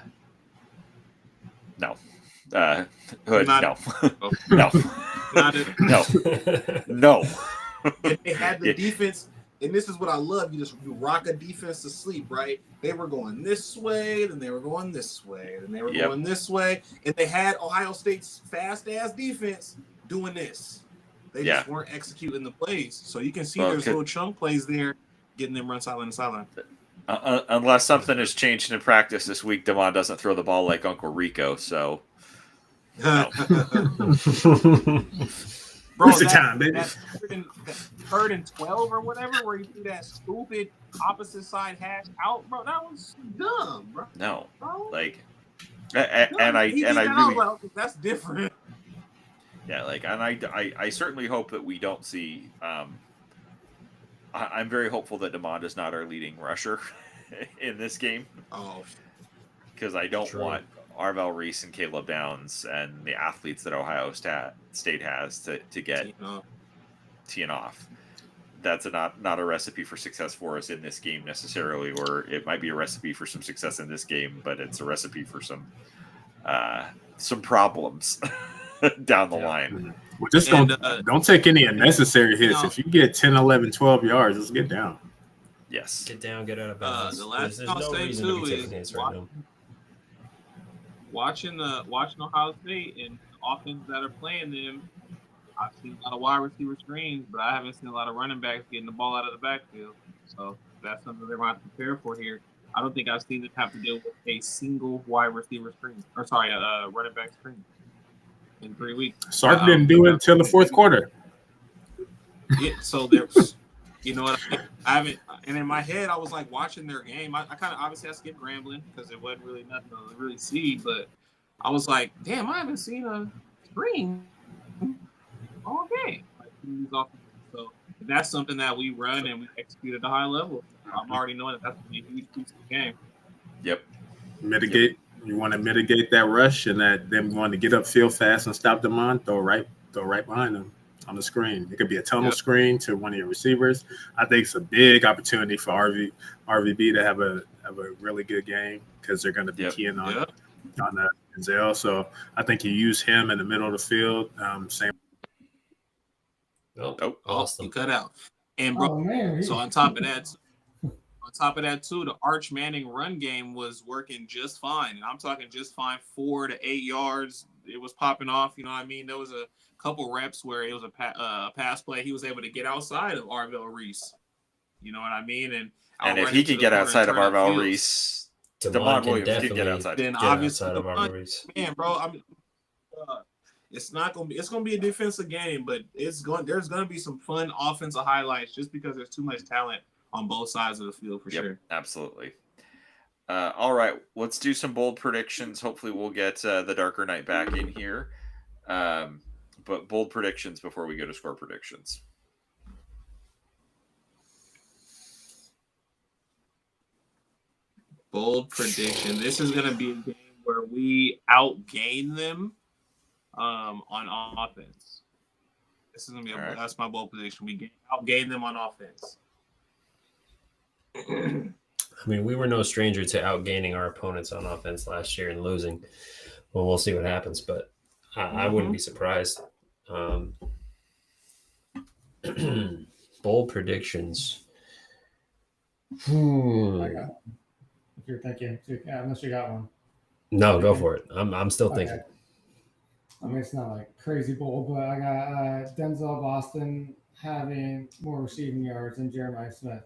Hood, no. No. No. If they had the defense, and this is what I love, you rock a defense to sleep, right? They were going this way, then they were going this way, then they were going this way, and they had Ohio State's fast-ass defense doing this. They just weren't executing the plays. So you can see there's little chunk plays there, getting them run sideline to sideline. Unless something has changed in practice this week, Demond doesn't throw the ball like Uncle Rico, so... No. Bro, the time, baby. That third and 12 or whatever, where you do that stupid opposite side hash out, bro, that was dumb, bro. No, bro. And I really, that's different. Yeah, and I certainly hope that we don't see. I'm very hopeful that Demond is not our leading rusher in this game. Oh, because I don't want Arvell Reese and Caleb Downs and the athletes that Ohio State has to get teeing off. That's not a recipe for success for us in this game necessarily, or it might be a recipe for some success in this game, but it's a recipe for some problems down the line. Well, just don't take any unnecessary hits. If you get 10, 11, 12 yards, let's get down. Yes. Get down, get out of bounds. The last There's thing I'll no say reason to too be taking is hits right now. watching Ohio State and the offenses that are playing them. I've seen a lot of wide receiver screens, but I haven't seen a lot of running backs getting the ball out of the backfield. So that's something they're going to have to prepare for here. I don't think I've seen them have to deal with a single wide receiver screen, or sorry, running back screen in 3 weeks. Sark didn't do it until the fourth quarter. Yeah, so there's, you know what I haven't, and in my head I was like watching their game. I kind of obviously I skipped rambling because it wasn't really nothing to really see, but I was like, damn, I haven't seen a screen all game. Like, so that's something that we run and we execute at a high level. I'm already knowing that that's a huge piece of the game. Yep. Mitigate. You want to mitigate that rush and that them want to get upfield fast and stop them on. Throw right behind them on the screen. It could be a tunnel screen to one of your receivers. I think it's a big opportunity for RVB to have a really good game because they're going to be keying on Denzel. So I think you use him in the middle of the field. Same. Awesome. You cut out. And bro, so on top of that too, the Arch Manning run game was working just fine. And I'm talking just fine, 4 to 8 yards. It was popping off. You know what I mean? There was a couple reps where it was a pass play. He was able to get outside of Arvell Reese. You know what I mean? And if he could get outside of Arvell Reese, Damon Williams could get outside. Then obviously, man, bro, it's gonna be a defensive game, but there's gonna be some fun offensive highlights just because there's too much talent on both sides of the field for sure. Absolutely. All right, let's do some bold predictions. Hopefully we'll get the Darker Knight back in here. But bold predictions before we go to score predictions. Bold prediction. This is gonna be a game where we outgain them on offense. This is gonna be that's my bold prediction. We outgain them on offense. I mean, we were no stranger to outgaining our opponents on offense last year and losing. Well, we'll see what happens, but I wouldn't be surprised. Bold predictions. If you're thinking, unless you got one. No, go for it. I'm still thinking. I mean, it's not like crazy bold, but I got Denzel Boston having more receiving yards than Jeremiah Smith.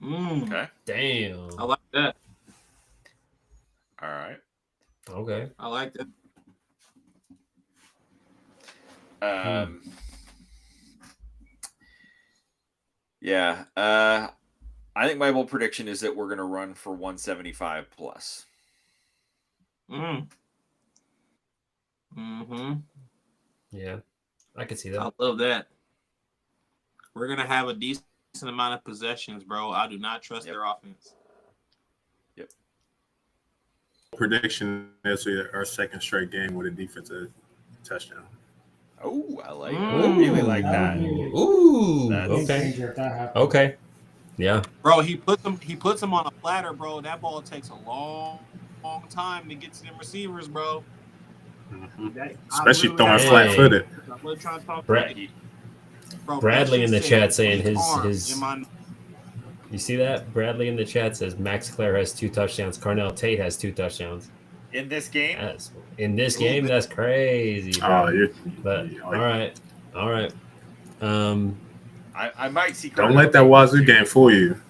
Okay. Damn. I like that. All right. Okay. I like that. Yeah. I think my bold prediction is that we're going to run for 175 plus. Yeah, I could see that. I love that. We're going to have a decent amount of possessions, bro. I do not trust their offense. Yep. Prediction is our second straight game with a defensive touchdown. Oh, I like really like that. Ooh, okay. Okay. Yeah. Bro, he puts them on a platter, bro. That ball takes a long time to get to them receivers, bro. Especially throwing flat-footed. Bradley in the chat saying his you see that? Bradley in the chat says Max Clare has 2 touchdowns. Carnell Tate has 2 touchdowns. In this game? In this game, that's crazy. Bro. All right. I might see. Don't let that Wazoo game fool you.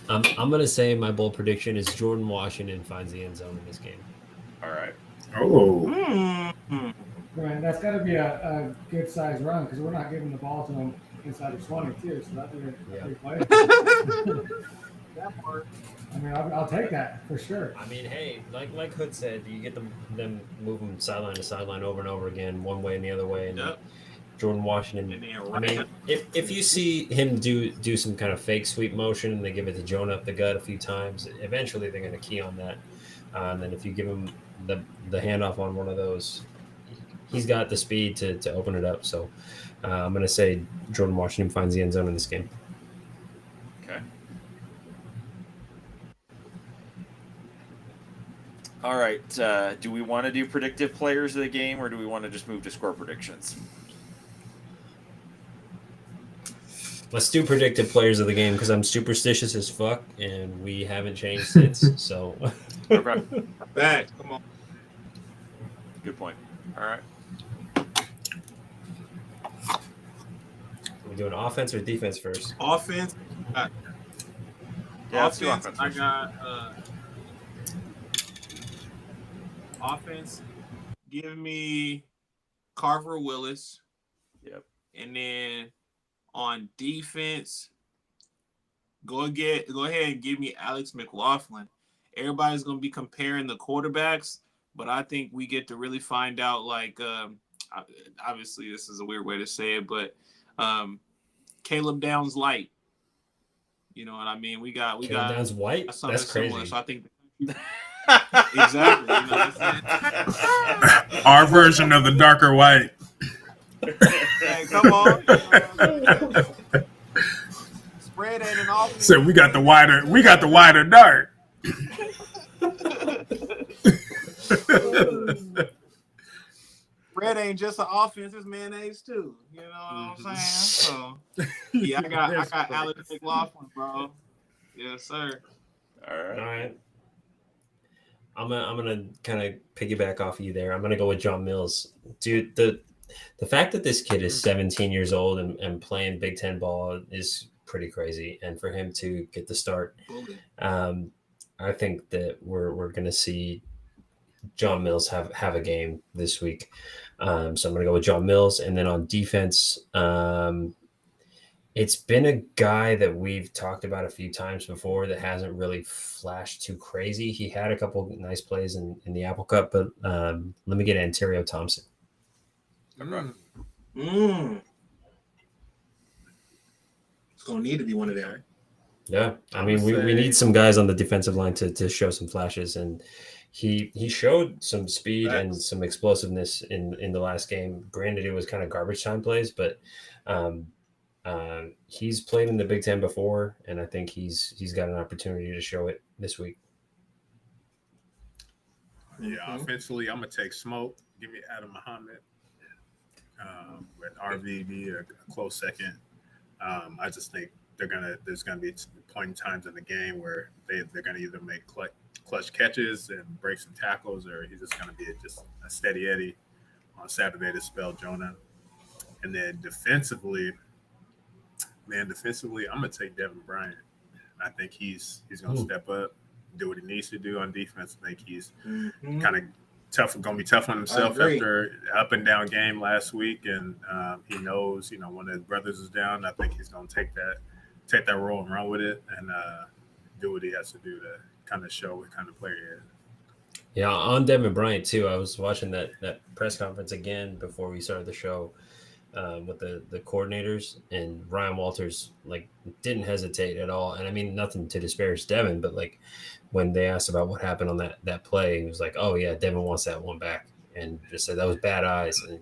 I'm gonna say my bold prediction is Jordan Washington finds the end zone in this game. All right. Oh. Man, that's got to be a good size run because we're not giving the ball to them inside the 20 too. So that'd be a big play. That part. I mean, I'll take that for sure. I mean, hey, like Hood said, you get them move them sideline to sideline over and over again, one way and the other way. And Jordan Washington. I mean, if you see him do some kind of fake sweep motion and they give it to Jonah up the gut a few times, eventually they're going to key on that. And then if you give him the handoff on one of those, he's got the speed to open it up. So I'm going to say Jordan Washington finds the end zone in this game. Okay. All right. Do we want to do predictive players of the game, or do we want to just move to score predictions? Let's do predicted players of the game because I'm superstitious as fuck, and we haven't changed since. So, Okay. Back. Come on. Good point. All right. We're doing offense or defense first? Offense. Yeah, let's do offense I first. got offense. Give me Carver Willis. Yep. And then on defense, go ahead and give me Alex McLaughlin. Everybody's gonna be comparing the quarterbacks, but I think we get to really find out. Like, obviously, this is a weird way to say it, but Caleb Downs light. You know what I mean? We got Downs white. something That's crazy. similar. So I think exactly. You know what I'm saying? Our version of the darker white. Hey, come on. Spread ain't an offense. So we got the wider dart. Spread ain't just an offense, it's mayonnaise too. You know what I'm saying? So yeah, I got Alex McLaughlin, bro. Yes, sir. All All right. right. I'm gonna kind of piggyback off of you there. I'm gonna go with John Mills, dude. The fact that this kid is 17 years old and playing Big Ten ball is pretty crazy, and for him to get the start, I think that we're gonna see John Mills have a game this week. So I'm gonna go with John Mills, and then on defense, it's been a guy that we've talked about a few times before that hasn't really flashed too crazy. He had a couple nice plays in the Apple Cup, but let me get Antonio Thompson. It's gonna need to be one of them. Yeah, I mean, we need some guys on the defensive line to show some flashes, and he showed some speed and some explosiveness in the last game. Granted, it was kind of garbage time plays, but he's played in the Big Ten before, and I think he's got an opportunity to show it this week. Yeah, offensively, I'm gonna take Smoke. Give me Adam Muhammad. With RVD a close second. I just think there's gonna be point in times in the game where they're gonna either make clutch catches and break some tackles, or he's just gonna be just a steady Eddie on Saturday to spell Jonah. And then defensively, I'm gonna take Devin Bryant. I think he's gonna step up, do what he needs to do on defense. I think he's kind of gonna be tough on himself after up and down game last week, and he knows, when his brothers is down, I think he's gonna take that role and run with it and do what he has to do to kind of show what kind of player he is. Yeah, on Devin Bryant too. I was watching that press conference again before we started the show with the coordinators, and Ryan Walters didn't hesitate at all. And I mean, nothing to disparage Devin, but when they asked about what happened on that play, he was like, "Oh yeah, Devin wants that one back," and just said that was bad eyes. And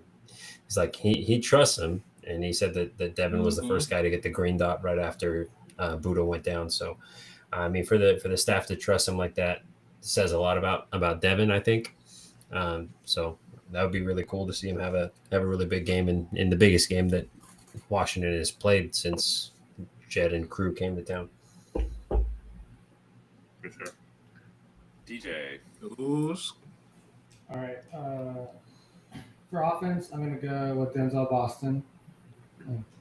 he's like, he trusts him, and he said that Devin was the first guy to get the green dot right after Buddha went down. So, I mean, for the staff to trust him like that says a lot about Devin, I think. So that would be really cool to see him have a really big game in the biggest game that Washington has played since Jed and crew came to town. For sure. DJ. All right. For offense, I'm going to go with Denzel Boston,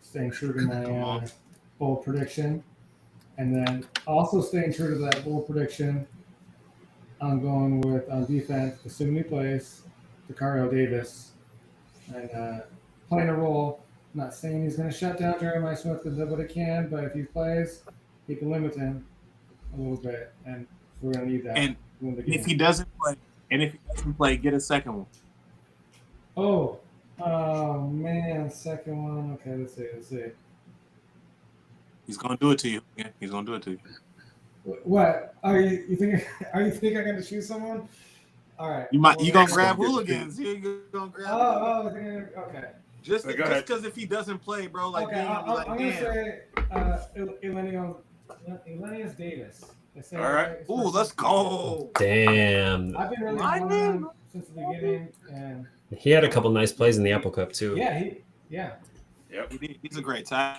staying true to my bold prediction. And then also staying true to that bold prediction, I'm going with on defense, assuming he plays, DeCario Davis. And playing a role, I'm not saying he's going to shut down Jeremiah Smith because nobody can, but if he plays, he can limit him a little bit. And we're going to need that. And if he doesn't play, get a second one. Oh man, second one. Okay, let's see. He's gonna do it to you. Yeah, he's gonna do it to you. What are you think? Are you think I'm gonna shoot someone? All right. You gonna grab hooligans? You gonna grab? Okay. Just because if he doesn't play, bro, I'm gonna say Elenius Davis. All right. Ooh, let's go. Damn. I've been really on him since the beginning, and he had a couple nice plays in the Apple Cup too. Yeah. Yep. He's a great time.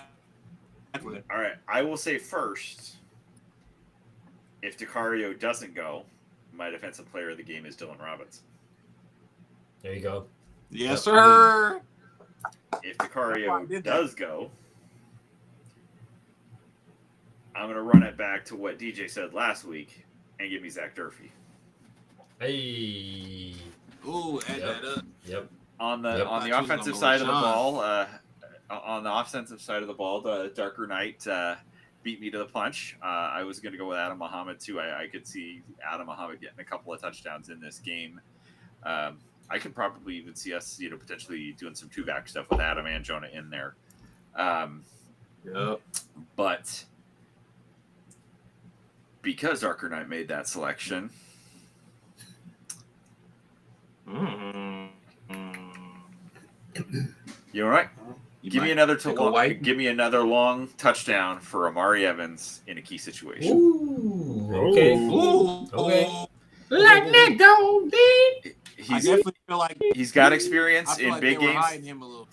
All right. I will say first, if DiCario doesn't go, my defensive player of the game is Dylan Robbins. There you go. Yes, sir. If DiCario does go, I'm going to run it back to what DJ said last week and give me Zach Durfee. Hey. Ooh, add that up. Yep. On the offensive side of the ball, Darker Knight beat me to the punch. I was going to go with Adam Muhammad too. I could see Adam Muhammad getting a couple of touchdowns in this game. I could probably even see us, potentially doing some two-back stuff with Adam and Jonah in there. But because Darker Knight made that selection, you all right? Give me another long touchdown for Amari Evans in a key situation. Ooh, okay. Okay. Let me go, dude. I definitely feel like he's got experience in big games. Him a little.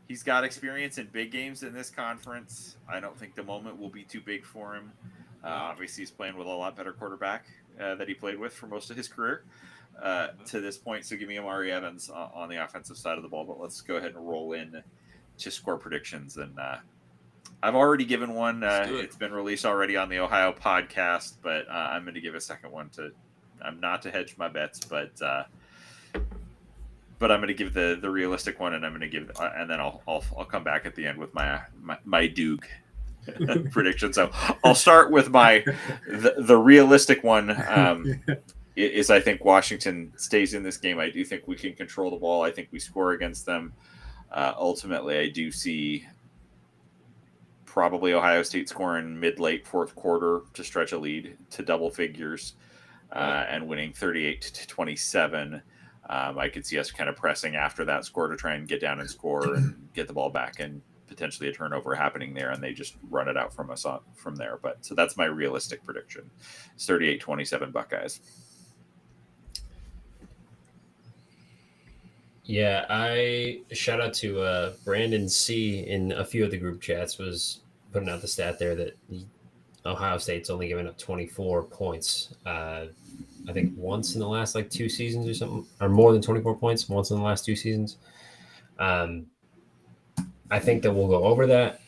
He's got experience in big games in this conference. I don't think the moment will be too big for him. Obviously, he's playing with a lot better quarterback that he played with for most of his career to this point. So give me Amari Evans on the offensive side of the ball. But let's go ahead and roll in to score predictions. And I've already given one. It's been released already on the Ohio podcast, but I'm going to give a second one I'm not to hedge my bets, but I'm going to give the realistic one, and I'm going to give, and then I'll come back at the end with my Duke prediction. So I'll start with the realistic one. Is I think Washington stays in this game. I do think we can control the ball. I think we score against them. Ultimately, I do see probably Ohio State scoring mid-late fourth quarter to stretch a lead to double figures and winning 38-27. I could see us kind of pressing after that score to try and get down and score and get the ball back, and potentially a turnover happening there, and they just run it out from us from there. But so that's my realistic prediction. It's 38-27 Buckeyes. Yeah, I shout out to Brandon C in a few of the group chats was putting out the stat there that Ohio State's only given up 24 points. I think once in the last 2 seasons or something, or more than 24 points once in the last 2 seasons. I think that we'll go over that.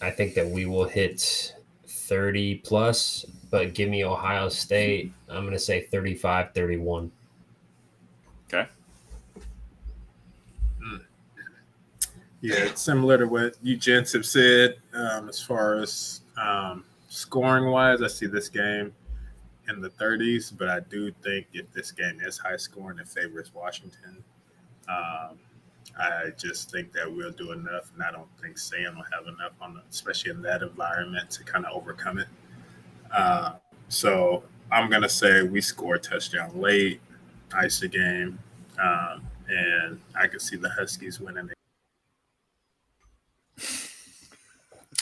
I think that we will hit 30 plus, but give me Ohio State. I'm going to say 35-31. Okay. Yeah, it's similar to what you gents have said. As far as scoring wise, I see this game in the 30s, but I do think if this game is high scoring, it favors Washington. I just think that we'll do enough, and I don't think Sam will have enough especially in that environment, to kind of overcome it. So I'm gonna say we score a touchdown late, ice the game, and I could see the Huskies winning.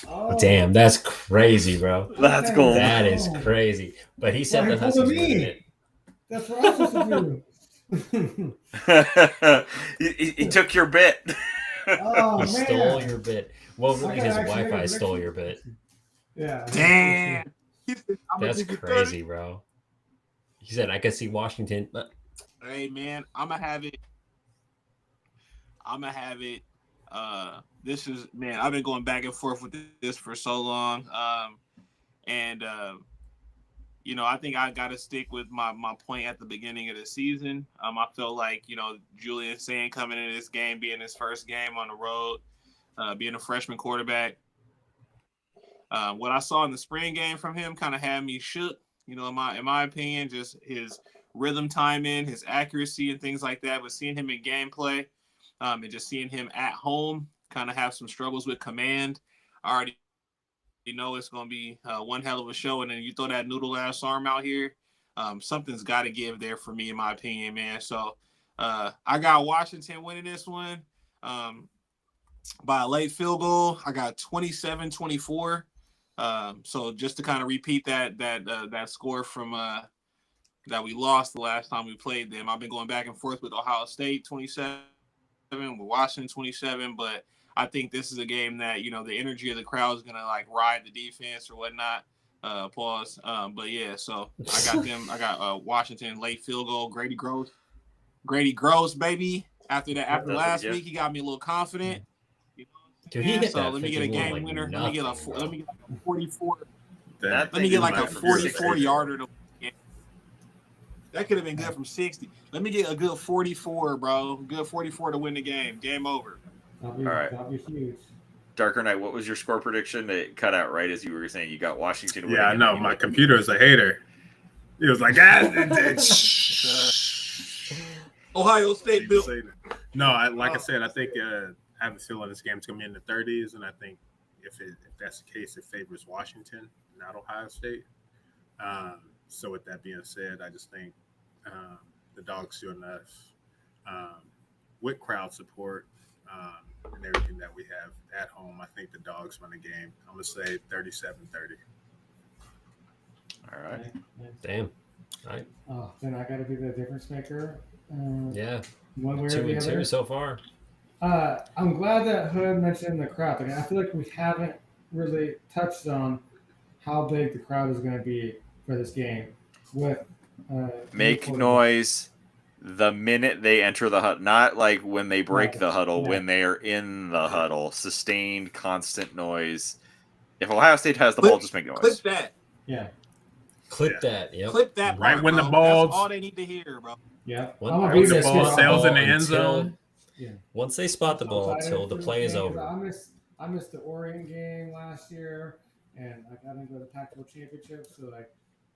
Oh, Damn, that's crazy, bro. That's gold. That is crazy. But he said the Huskies winning it. That's what I'm supposed to do. he took your bit. Oh, He man. stole your bit. Well, really, his actually Wi-Fi make a stole prediction. your bit. Yeah. Damn. That's crazy, bro. He said, I could see Washington. But... Hey, man, I'm going to have it. This is, man, I've been going back and forth with this for so long. I think I got to stick with my point at the beginning of the season. I feel like, Julian Sand coming in this game, being his first game on the road, being a freshman quarterback. What I saw in the spring game from him kind of had me shook, in my opinion, just his rhythm timing, his accuracy and things like that. But seeing him in gameplay and just seeing him at home kind of have some struggles with command, I already know it's going to be one hell of a show. And then you throw that noodle ass arm out here, something's got to give there for me, in my opinion, man. So I got Washington winning this one by a late field goal. I got 27-24. So just to kind of repeat that score from that we lost the last time we played them. I've been going back and forth with Ohio State 27, with Washington 27, but I think this is a game that, the energy of the crowd is going to like ride the defense or whatnot. Pause. But yeah, so I got them. I got Washington late field goal. Grady Gross, baby. After last week, he got me a little confident. Dude, he hit so that let me get a game like winner. Nothing, let me get a 44. Let me get like a 44 yarder. That could have been good from 60. Let me get a good 44, bro. Good 44 to win the game. Game over. All right. That'd be huge. Darker Knight, what was your score prediction? It cut out right as you were saying. You got Washington winning. Yeah, I know. My computer is a hater. He was like, Ohio State built. No, I said, I think I have a feeling this game's going to be in the 30s, and I think if that's the case, it favors Washington, not Ohio State. So with that being said, I just think the Dogs do enough with crowd support and everything that we have at home. I think the Dogs win the game. I'm going to say 37-30. All right. Damn. All right. Oh, then I got to be the difference maker. Yeah. One way or the other. 2-2 so far. I'm glad that Hood mentioned the crowd. I feel like we haven't really touched on how big the crowd is going to be for this game. With make noise the minute they enter the huddle, not like when they break the huddle. Yeah. When they are in the huddle, sustained, constant noise. If Ohio State has the ball, just make noise. Clip that. Yeah. Clip that. Yep. Clip that. Right part, when bro. the ball. That's all they need to hear, bro. Yeah. When the ball sails in the end zone. Yeah. Once they spot the ball till the play is over. I missed the Oregon game last year, and I got into the Pac-12 championship, so like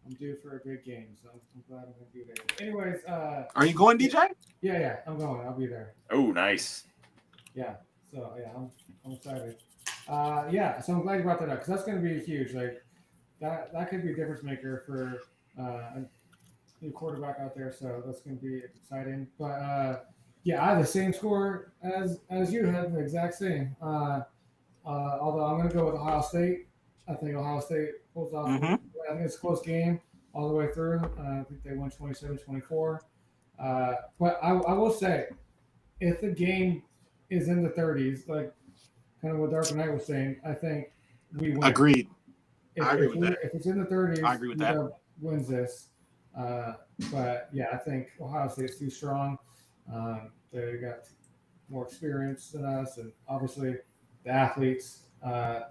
I'm due for a big game. So I'm glad I'm gonna be there. Anyways, are you going, DJ? Yeah, I'm going. I'll be there. Oh, nice. Yeah. So yeah, I'm excited. So I'm glad you brought that up because that's gonna be huge. Like that could be a difference maker for a new quarterback out there. So that's gonna be exciting. But yeah, I have the same score as you had, the exact same. Although I'm going to go with Ohio State. I think Ohio State pulls off. Mm-hmm. I think it's a close game all the way through. I think they won 27-24. But I will say, if the game is in the 30s, like kind of what Dark Knight was saying, I think we win. Agreed. I agree with that. If it's in the 30s, I agree with that. Wins this. But yeah, I think Ohio State's too strong. They got more experience than us, and obviously the athletes. It's gonna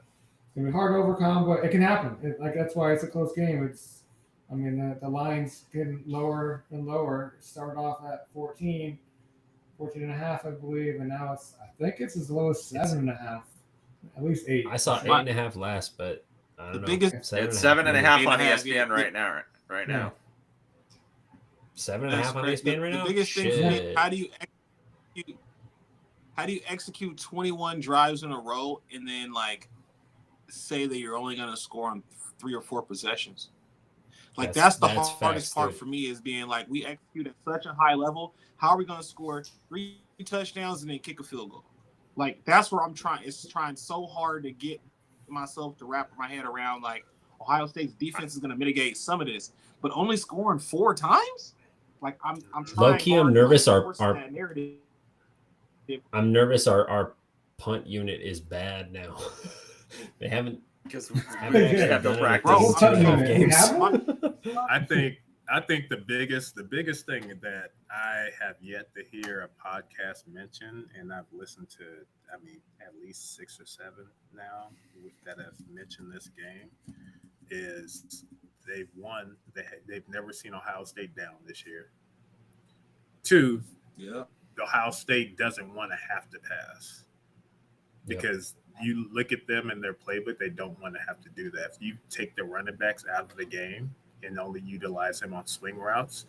be hard to overcome, but it can happen. That's why it's a close game. The line's getting lower and lower. It started off at 14 and a half, I believe, and now I think it's as low as 7.5, at least 8. I saw 8.5 last, but I don't know. Biggest, it's 7.5 on 8.5, ESPN right now. Right now. 7.5 on ESPN right now. The biggest thing for me, how do you execute 21 drives in a row and then like say that you're only going to score on 3 or 4 possessions? Like that's the hardest part for me is being like we execute at such a high level. How are we going to score 3 touchdowns and then kick a field goal? Like that's where I'm trying. It's trying so hard to get myself to wrap my head around. Like Ohio State's defense is going to mitigate some of this, but only scoring 4 times. Like I'm trying. Low key, I'm nervous. I'm nervous. Our punt unit is bad now. They haven't because actually have no done it practice. games. I think the biggest thing that I have yet to hear a podcast mention, and I've listened to, at least 6 or 7 now that have mentioned this game, is they've won. They've never seen Ohio State down this year. 2, Ohio State doesn't want to have to pass because you look at them in their playbook, they don't want to have to do that. If you take the running backs out of the game and only utilize them on swing routes,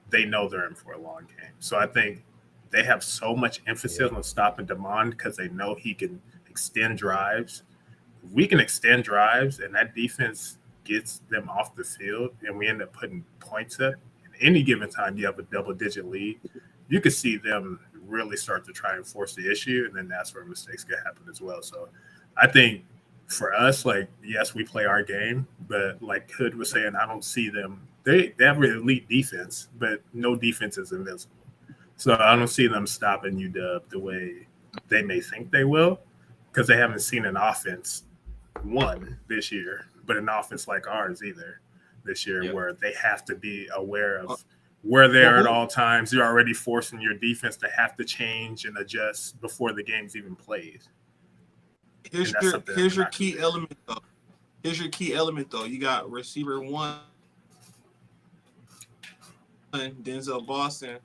they know they're in for a long game. So I think they have so much emphasis on stopping Damon because they know he can extend drives. If we can extend drives and that defense gets them off the field and we end up putting points up, at any given time you have a double-digit lead, you could see them really start to try and force the issue, and then that's where mistakes could happen as well. So I think for us, like, yes, we play our game, but like Hood was saying, I don't see them. They have an elite defense, but no defense is invincible. So I don't see them stopping UW the way they may think they will. because they haven't seen an offense this year, but an offense like ours either this year, where they have to be aware of where they are at all times. You're already forcing your defense to have to change and adjust before the game's even played. Here's your key element, though. You got receiver 1, Denzel Boston,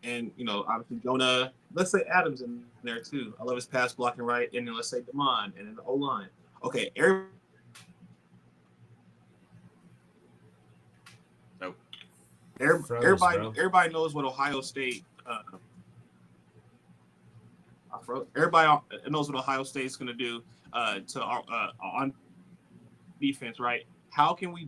and obviously Jonah. Let's say Adams in there too. I love his pass blocking, right? And then let's say Damon and then the O line. Okay, everybody knows what Ohio State. Everybody knows what Ohio State's going to do on defense, right? How can we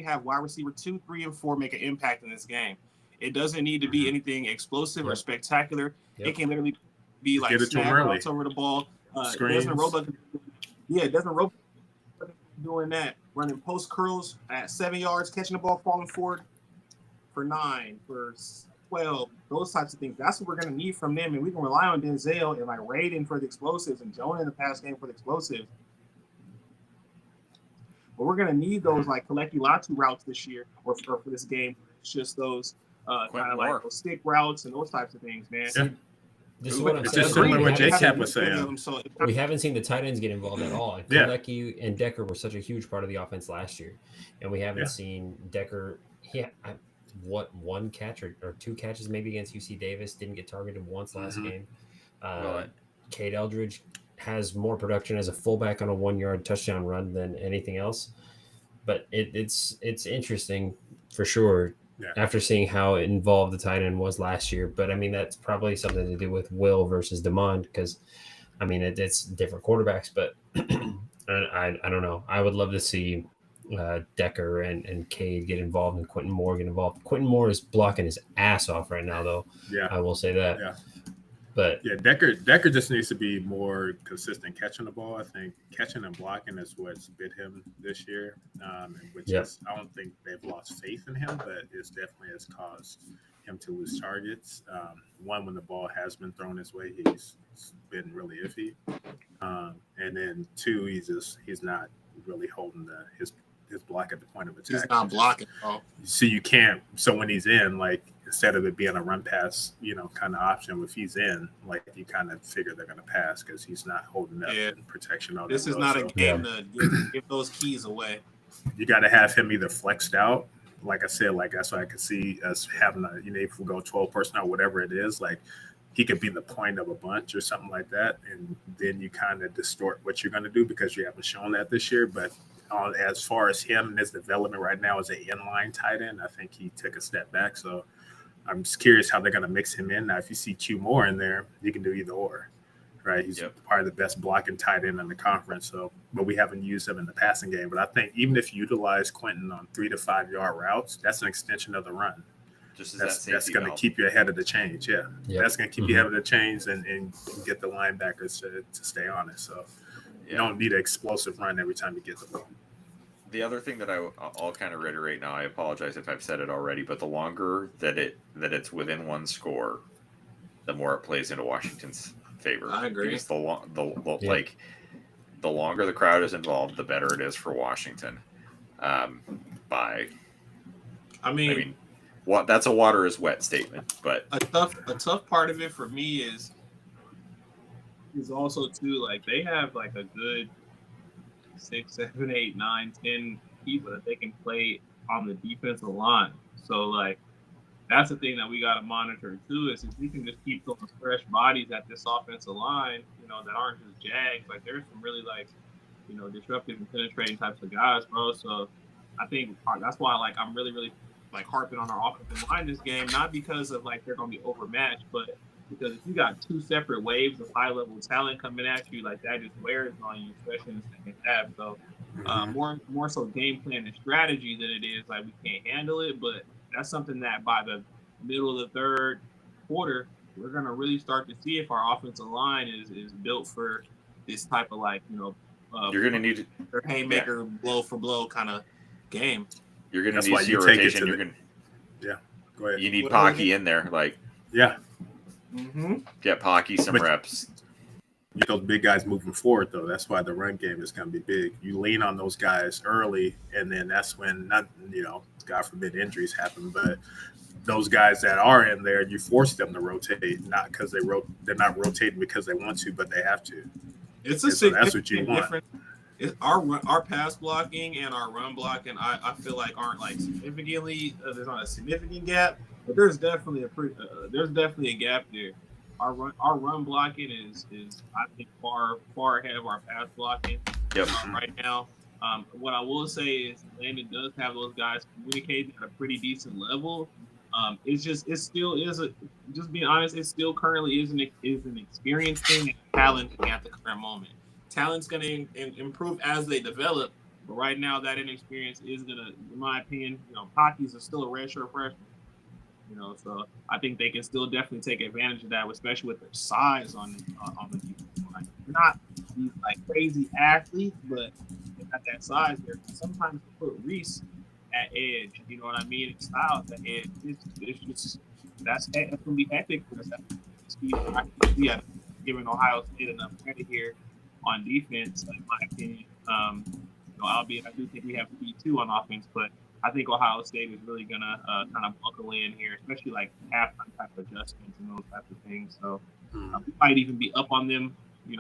have wide receiver 2, 3, and 4 make an impact in this game? It doesn't need to be anything explosive or spectacular. It can literally be like snap routes over the ball. Desmond Roebuck doing that, running post curls at 7 yards, catching the ball, falling forward for 9, for 12, those types of things. That's what we're going to need from them, and we can rely on Denzel and like Raiden for the explosives and Jonah in the pass game for the explosives. But we're going to need those like Kaleki Latu routes this year or for this game. It's just those kind of like those stick routes and those types of things, man. Yeah. This is what I'm It's saying. just similar what J-Cap was saying. We haven't seen the tight ends get involved at all. Kaleki and Decker were such a huge part of the offense last year, and we haven't seen Decker. One catch or 2 catches maybe against UC Davis, didn't get targeted once last game. Cade Eldridge has more production as a fullback on a 1-yard touchdown run than anything else, but it's interesting for sure after seeing how involved the tight end was last year. But I mean, that's probably something to do with Will versus Demond, because I mean it's different quarterbacks, but I don't know. I would love to see Decker and Cade get involved and Quentin Moore get involved. Quentin Moore is blocking his ass off right now, though. Yeah, I will say that. Yeah, but Decker just needs to be more consistent catching the ball. I think catching and blocking is what's bit him this year, which is I don't think they've lost faith in him, but it's definitely has caused him to lose targets. One, when the ball has been thrown his way, he's been really iffy, and then 2, he's not really holding his block at the point of attack. He's not blocking. So you can't. So when he's in, like instead of it being a run pass, kind of option, if he's in, like you kind of figure they're going to pass because he's not holding up protection. This is not a game to give those keys away. You got to have him either flexed out. Like I said, like that's why I could see us having if we go 12 personnel, whatever it is, like he could be the point of a bunch or something like that, and then you kind of distort what you're going to do because you haven't shown that this year. But as far as him and his development right now as an inline tight end, I think he took a step back. So I'm just curious how they're going to mix him in. Now, if you see Q Moore in there, you can do either or, right? He's probably the best blocking tight end in the conference. So, but we haven't used him in the passing game. But I think even if you utilize Quentin on 3 to 5 yard routes, that's an extension of the run. That's going to keep you ahead of the change. That's going to keep you ahead of the change and get the linebackers to stay on it. So you don't need an explosive run every time you get the ball. The other thing that I'll kind of reiterate now, I apologize if I've said it already, but the longer that it's within one score, the more it plays into Washington's favor. I agree. Because the longer the crowd is involved, the better it is for Washington. I mean, that's a water is wet statement, but a tough part of it for me is also too, like they have like a good 6, 7, 8, 9, 10 people that they can play on the defensive line. So like that's the thing that we got to monitor too, is if we can just keep those fresh bodies at this offensive line, that aren't just Jags. Like there's some really like, disruptive and penetrating types of guys, bro. So I think that's why like I'm really, really like harping on our offensive line this game, not because of like they're gonna be overmatched, but because if you got 2 separate waves of high level talent coming at you, like that just wears on you, especially in the second half. So more so game plan and strategy than it is like we can't handle it. But that's something that by the middle of the third quarter, we're gonna really start to see if our offensive line is built for this type of like you're gonna need their haymaker blow for blow kind of game. You're gonna need your rotation. Go ahead. You need Pocky in there, like get Pocky some reps. get those big guys moving forward, though. That's why the run game is going to be big. You lean on those guys early, and then that's when, not, God forbid injuries happen, but those guys that are in there, you force them to rotate, not because they're not rotating because they want to, but they have to. It's that's what you want. Our pass blocking and our run blocking, I feel like aren't like significantly. There's not a significant gap, but there's definitely a gap there. Our run blocking is I think far ahead of our pass blocking right now. What I will say is Landon does have those guys communicating at a pretty decent level. It still is just being honest, it still currently is an experience thing and talent at the current moment. Talent's going to improve as they develop, but right now that inexperience is going to, in my opinion, Pockies are still a redshirt freshman. So I think they can still definitely take advantage of that, especially with their size on the defense line. They're not these like crazy athletes, but they got that size there. Sometimes they put Reese at edge, you know what I mean? And Styles at edge. It's just that's gonna be hectic for us. We have given Ohio State enough credit here on defense, in my opinion. Albeit I do think we have P2 on offense, but I think Ohio State is really gonna kind of buckle in here, especially like halftime type of adjustments and those types of things. So we might even be up on them. In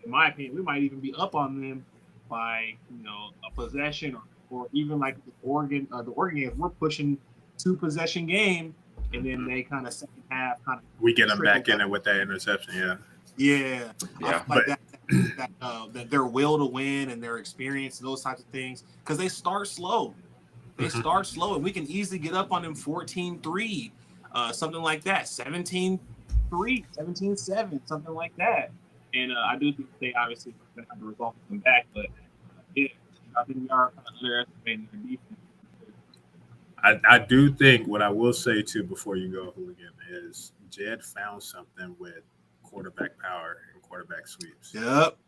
my opinion, we might even be up on them by a possession or even like the Oregon game. We're pushing 2-possession game, and then they kind of second half we get them back in it with that interception. Yeah. Like that their will to win and their experience and those types of things, because they start slow. And we can easily get up on them 14-3, something like that, 17-3, 17-7, something like that. And I do think they obviously going to have to resolve them back, but I think we are kind of underestimating their defense. I do think what I will say too before you go, Hooligan, is Jed found something with quarterback power and quarterback sweeps. Yep.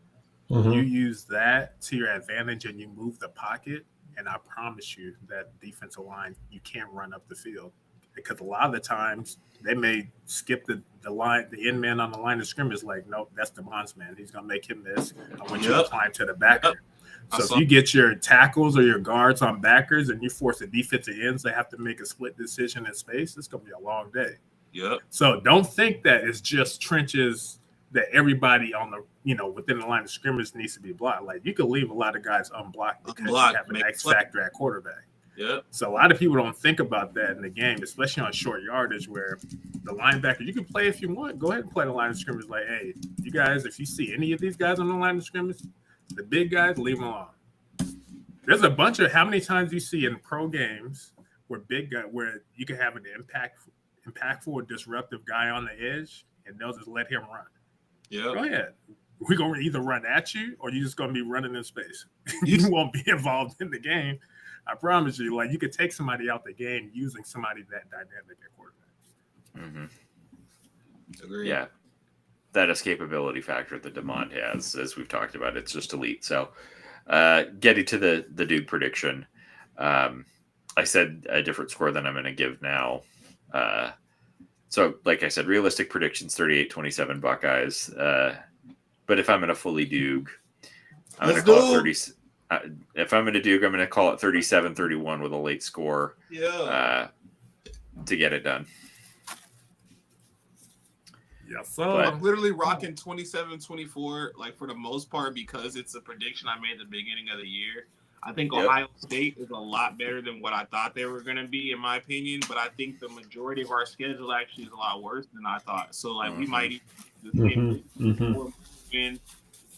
Mm-hmm. You use that to your advantage and you move the pocket, and I promise you that defensive line, you can't run up the field, because a lot of the times they may skip the line, the end man on the line of scrimmage. Like, nope, that's Devon's man. He's gonna make him miss. I want you to climb to the backer. So if you get your tackles or your guards on backers and you force the defensive ends, they have to make a split decision in space. It's gonna be a long day. Yep. So don't think that it's just trenches that everybody on the within the line of scrimmage needs to be blocked. Like, you could leave a lot of guys unblocked because you have an X factor at quarterback. Yep. So a lot of people don't think about that in the game, especially on short yardage, where the linebacker, you can play if you want. Go ahead and play the line of scrimmage. Like, hey, you guys, if you see any of these guys on the line of scrimmage, the big guys, leave them alone. There's a bunch of, how many times you see in pro games where where you can have an impactful or disruptive guy on the edge, and they'll just let him run. Yeah. Go ahead. We're going to either run at you, or you're just going to be running in space. You won't be involved in the game. I promise you. Like, you could take somebody out the game using somebody that dynamic at quarterback. Mm-hmm. Agreed. Yeah. That escapability factor that DeMond has, as we've talked about, it's just elite. So getting to the Duke prediction, I said a different score than I'm going to give now. So like I said, realistic predictions, 38-27 Buckeyes. But if I'm going to fully Duke, I'm going to call it 30. If I'm going to Duke, I'm going to call it 37-31 with a late score to get it done. Yeah, so I'm literally rocking 27-24, like, for the most part, because it's a prediction I made at the beginning of the year. I think Ohio State is a lot better than what I thought they were going to be, in my opinion. But I think the majority of our schedule actually is a lot worse than I thought. So, like, we might even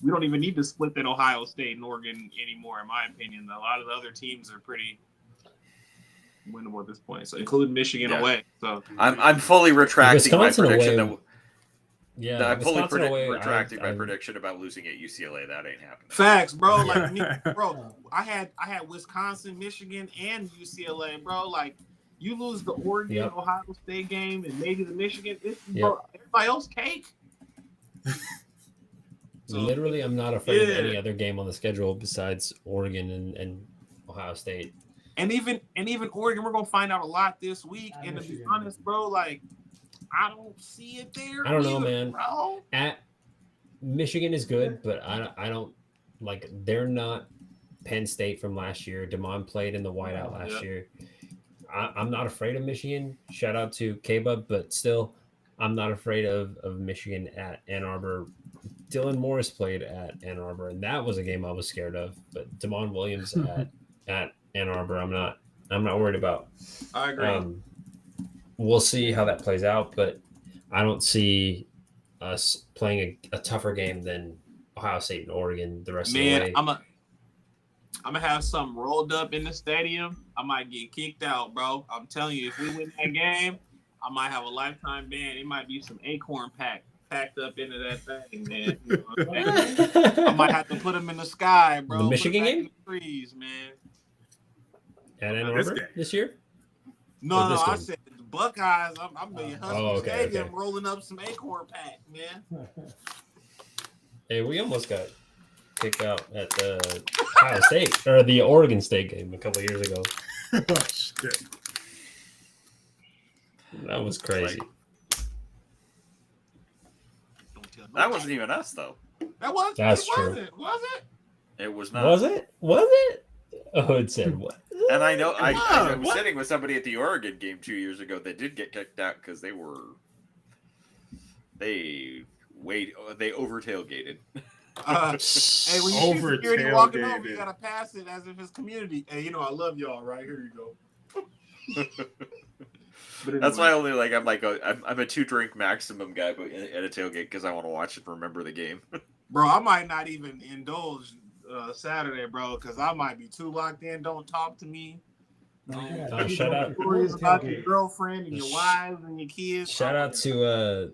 we don't even need to split that Ohio State and Oregon anymore, in my opinion. A lot of the other teams are pretty winnable at this point, so including Michigan away. So I'm fully retracting Wisconsin my prediction. Away. I'm fully retracting my prediction about losing at UCLA. That ain't happening. Facts, bro. Like, I had Wisconsin, Michigan, and UCLA, bro. Like, you lose the Oregon Ohio State game and maybe the Michigan. Bro, everybody else cake. So, literally, I'm not afraid of any other game on the schedule besides Oregon and Ohio State. And even Oregon, we're gonna find out a lot this week. And to be honest, bro, like, I don't see it there. I don't know, man. Bro. Michigan is good, but I don't like. They're not Penn State from last year. DeMond played in the whiteout last year. I'm not afraid of Michigan. Shout out to K-Bub, but still, I'm not afraid of Michigan at Ann Arbor. Dylan Morris played at Ann Arbor, and that was a game I was scared of. But Damon Williams at Ann Arbor, I'm not worried about. I agree. We'll see how that plays out, but I don't see us playing a tougher game than Ohio State and Oregon the rest of the way. I'm gonna have something rolled up in the stadium. I might get kicked out, bro. I'm telling you, if we win that game, I might have a lifetime ban. It might be some acorn packed up into that thing, man. You know what I'm saying? I might have to put them in the sky, bro. The Michigan game? In the trees, man. At Ann Arbor this year? No, I said the Buckeyes. I'm in Husky Stadium rolling up some acorn pack, man. Hey, we almost got kicked out at the Ohio State or the Oregon State game a couple of years ago. Oh, shit. That was crazy. That wasn't even us, though. That's true. Was it? It was not. Was it? Was it? Oh, it said what? And I know I was sitting with somebody at the Oregon game 2 years ago that did get kicked out because they over tailgated. Hey, when you see security walking over, you gotta pass it as if it's community. Hey, you know I love y'all, right? Here you go. Anyway. That's why I'm a 2-drink maximum guy, but at a tailgate because I want to watch and remember the game. Bro, I might not even indulge Saturday, bro, because I might be too locked in. Don't talk to me. Shout out stories about your girlfriend and your wives and your kids. Shout out to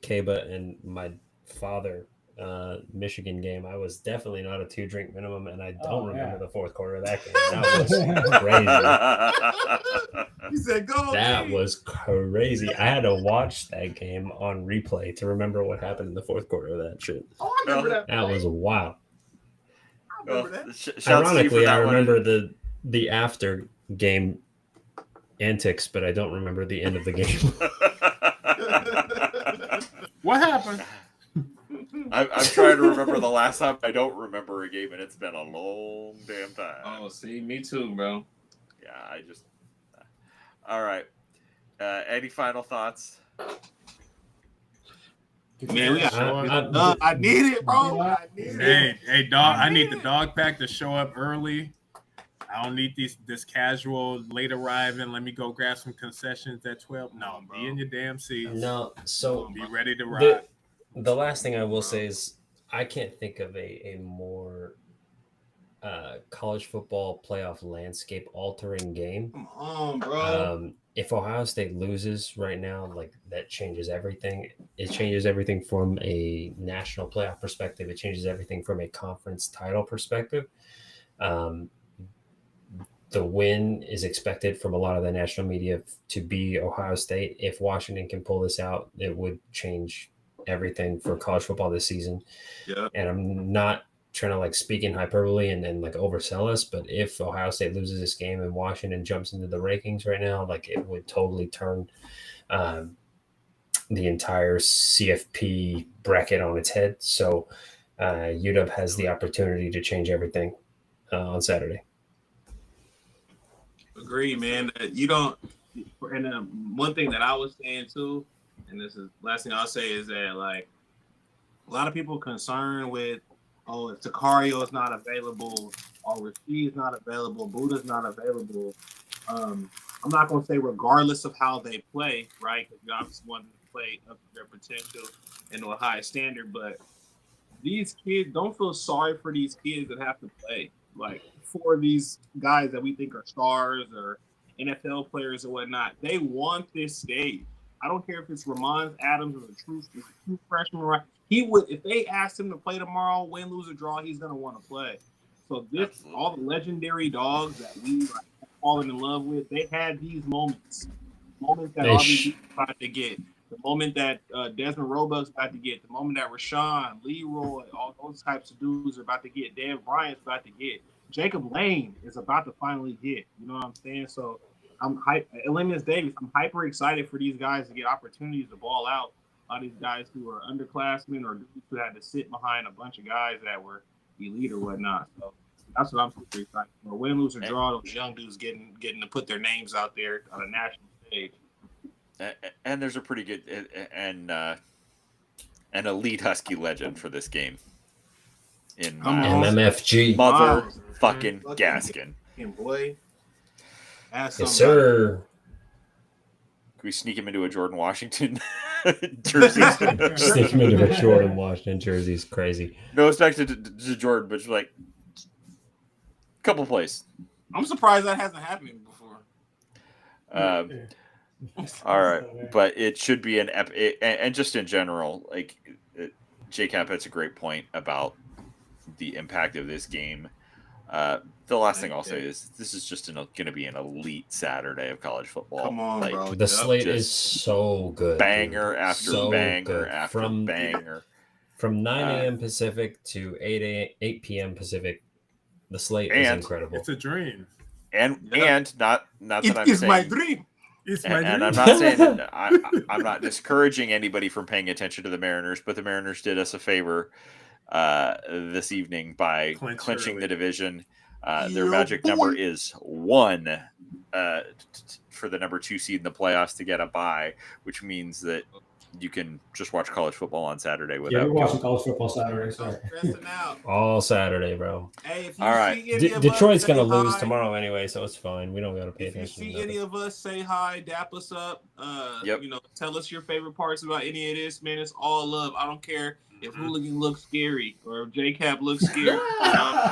Kaba and my father. Michigan game. I was definitely not a 2-drink minimum, and I don't remember the fourth quarter of that game. That was crazy. He said, "Go." That was crazy. I had to watch that game on replay to remember what happened in the fourth quarter of that shit. Oh, I remember that. That was wild. I remember that. Ironically, I remember the after game antics, but I don't remember the end of the game. What happened? I'm trying to remember the last time. I don't remember a game, and it's been a long damn time. Oh, see, me too, bro. Yeah, all right. Any final thoughts? Man, I need it, bro. I need it. Hey, dog! I need the dog pack to show up early. I don't need this casual late arriving. Let me go grab some concessions at 12. No, bro. Be in your damn seat. No, so be ready to ride. The last thing I will say is I can't think of a more college football playoff landscape altering game. Come on, bro. If Ohio State loses right now, like that changes everything. It changes everything from a national playoff perspective. It changes everything from a conference title perspective. The win is expected from a lot of the national media to be Ohio State. If Washington can pull this out, it would change everything for college football this season. Yeah. And I'm not trying to like speak in hyperbole and like oversell us, but if Ohio State loses this game and Washington jumps into the rankings right now, like it would totally turn the entire CFP bracket on its head. So UW has the opportunity to change everything on Saturday. Agree, man. You don't. And one thing that I was saying too, and this is last thing I'll say is that like a lot of people concerned with, oh, if Sicario is not available, or Rasheed is not available, Buddha's not available. I'm not going to say regardless of how they play, right? Because you obviously want them to play up to their potential and to a high standard. But these kids, don't feel sorry for these kids that have to play. Like for these guys that we think are stars or NFL players or whatnot, they want this stage. I don't care if it's Ramon Adams or the true freshman. Right? He would, if they asked him to play tomorrow, win, lose, or draw, he's gonna want to play. So this, all the legendary dogs that we like fallen in love with, they had these moments that RBG about to get, the moment that Desmond Roebuck's about to get, the moment that Rashawn, Leroy, all those types of dudes are about to get, Dan Bryant's about to get, Jacob Lane is about to finally get. You know what I'm saying? So I'm hype. Elenius Davis, I'm hyper excited for these guys to get opportunities to ball out. A lot of these guys who are underclassmen or dudes who had to sit behind a bunch of guys that were elite or whatnot. So that's what I'm super excited for. Win, lose, or draw, those young dudes getting to put their names out there on a national stage. And there's a pretty good and an elite Husky legend for this game in MMFG motherfucking Gaskin. Boy, yes, sir. Can we sneak him into a Jordan Washington jersey? Sneak him into a Jordan Washington jersey is crazy. No respect to Jordan, but like a couple plays. I'm surprised that hasn't happened before. All right, but it should be an epic, and just in general, like J-Cap has a great point about the impact of this game. The last thing I'll say is this is just going to be an elite Saturday of college football. Come on, like, bro. The slate is so good. Banger after banger after banger. From 9 a.m. Pacific to 8 p.m. Pacific, the slate is incredible. It's a dream. And not that I'm saying it's my dream. It's my dream. And I'm not saying that I'm not discouraging anybody from paying attention to the Mariners, but the Mariners did us a favor this evening by clinching the division. Their magic number is 1 for the number 2 seed in the playoffs to get a bye, which means that you can just watch college football on Saturday without. Yeah, we're watching college football Saturday. Sorry. All Saturday, bro. Hey, if you all right. Detroit's gonna lose tomorrow anyway, so it's fine. We don't gotta pay attention. If you see any of us, say hi, dap us up. You know, tell us your favorite parts about any of this, man. It's all love. I don't care if Hooligan looks scary or if J-Cap looks scary.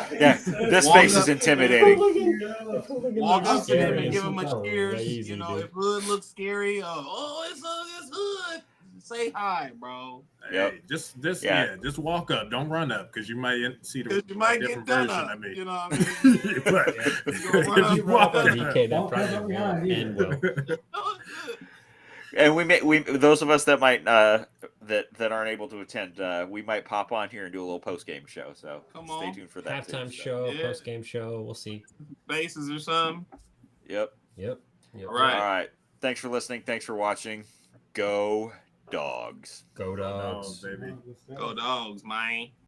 This face is intimidating. Walk up to him and give him a cheers. Easy, if Hood looks scary, it's Hood. Say hi, bro. Hey, just walk up. Don't run up because you might see the different version of me. You know what I mean? And we those of us that might that aren't able to attend, we might pop on here and do a little post game show. So stay tuned for that. Halftime show, post game show. We'll see. Bases or something. Yep. All right. Thanks for listening. Thanks for watching. Go Dogs. Go Dogs, baby. Go Dogs, man.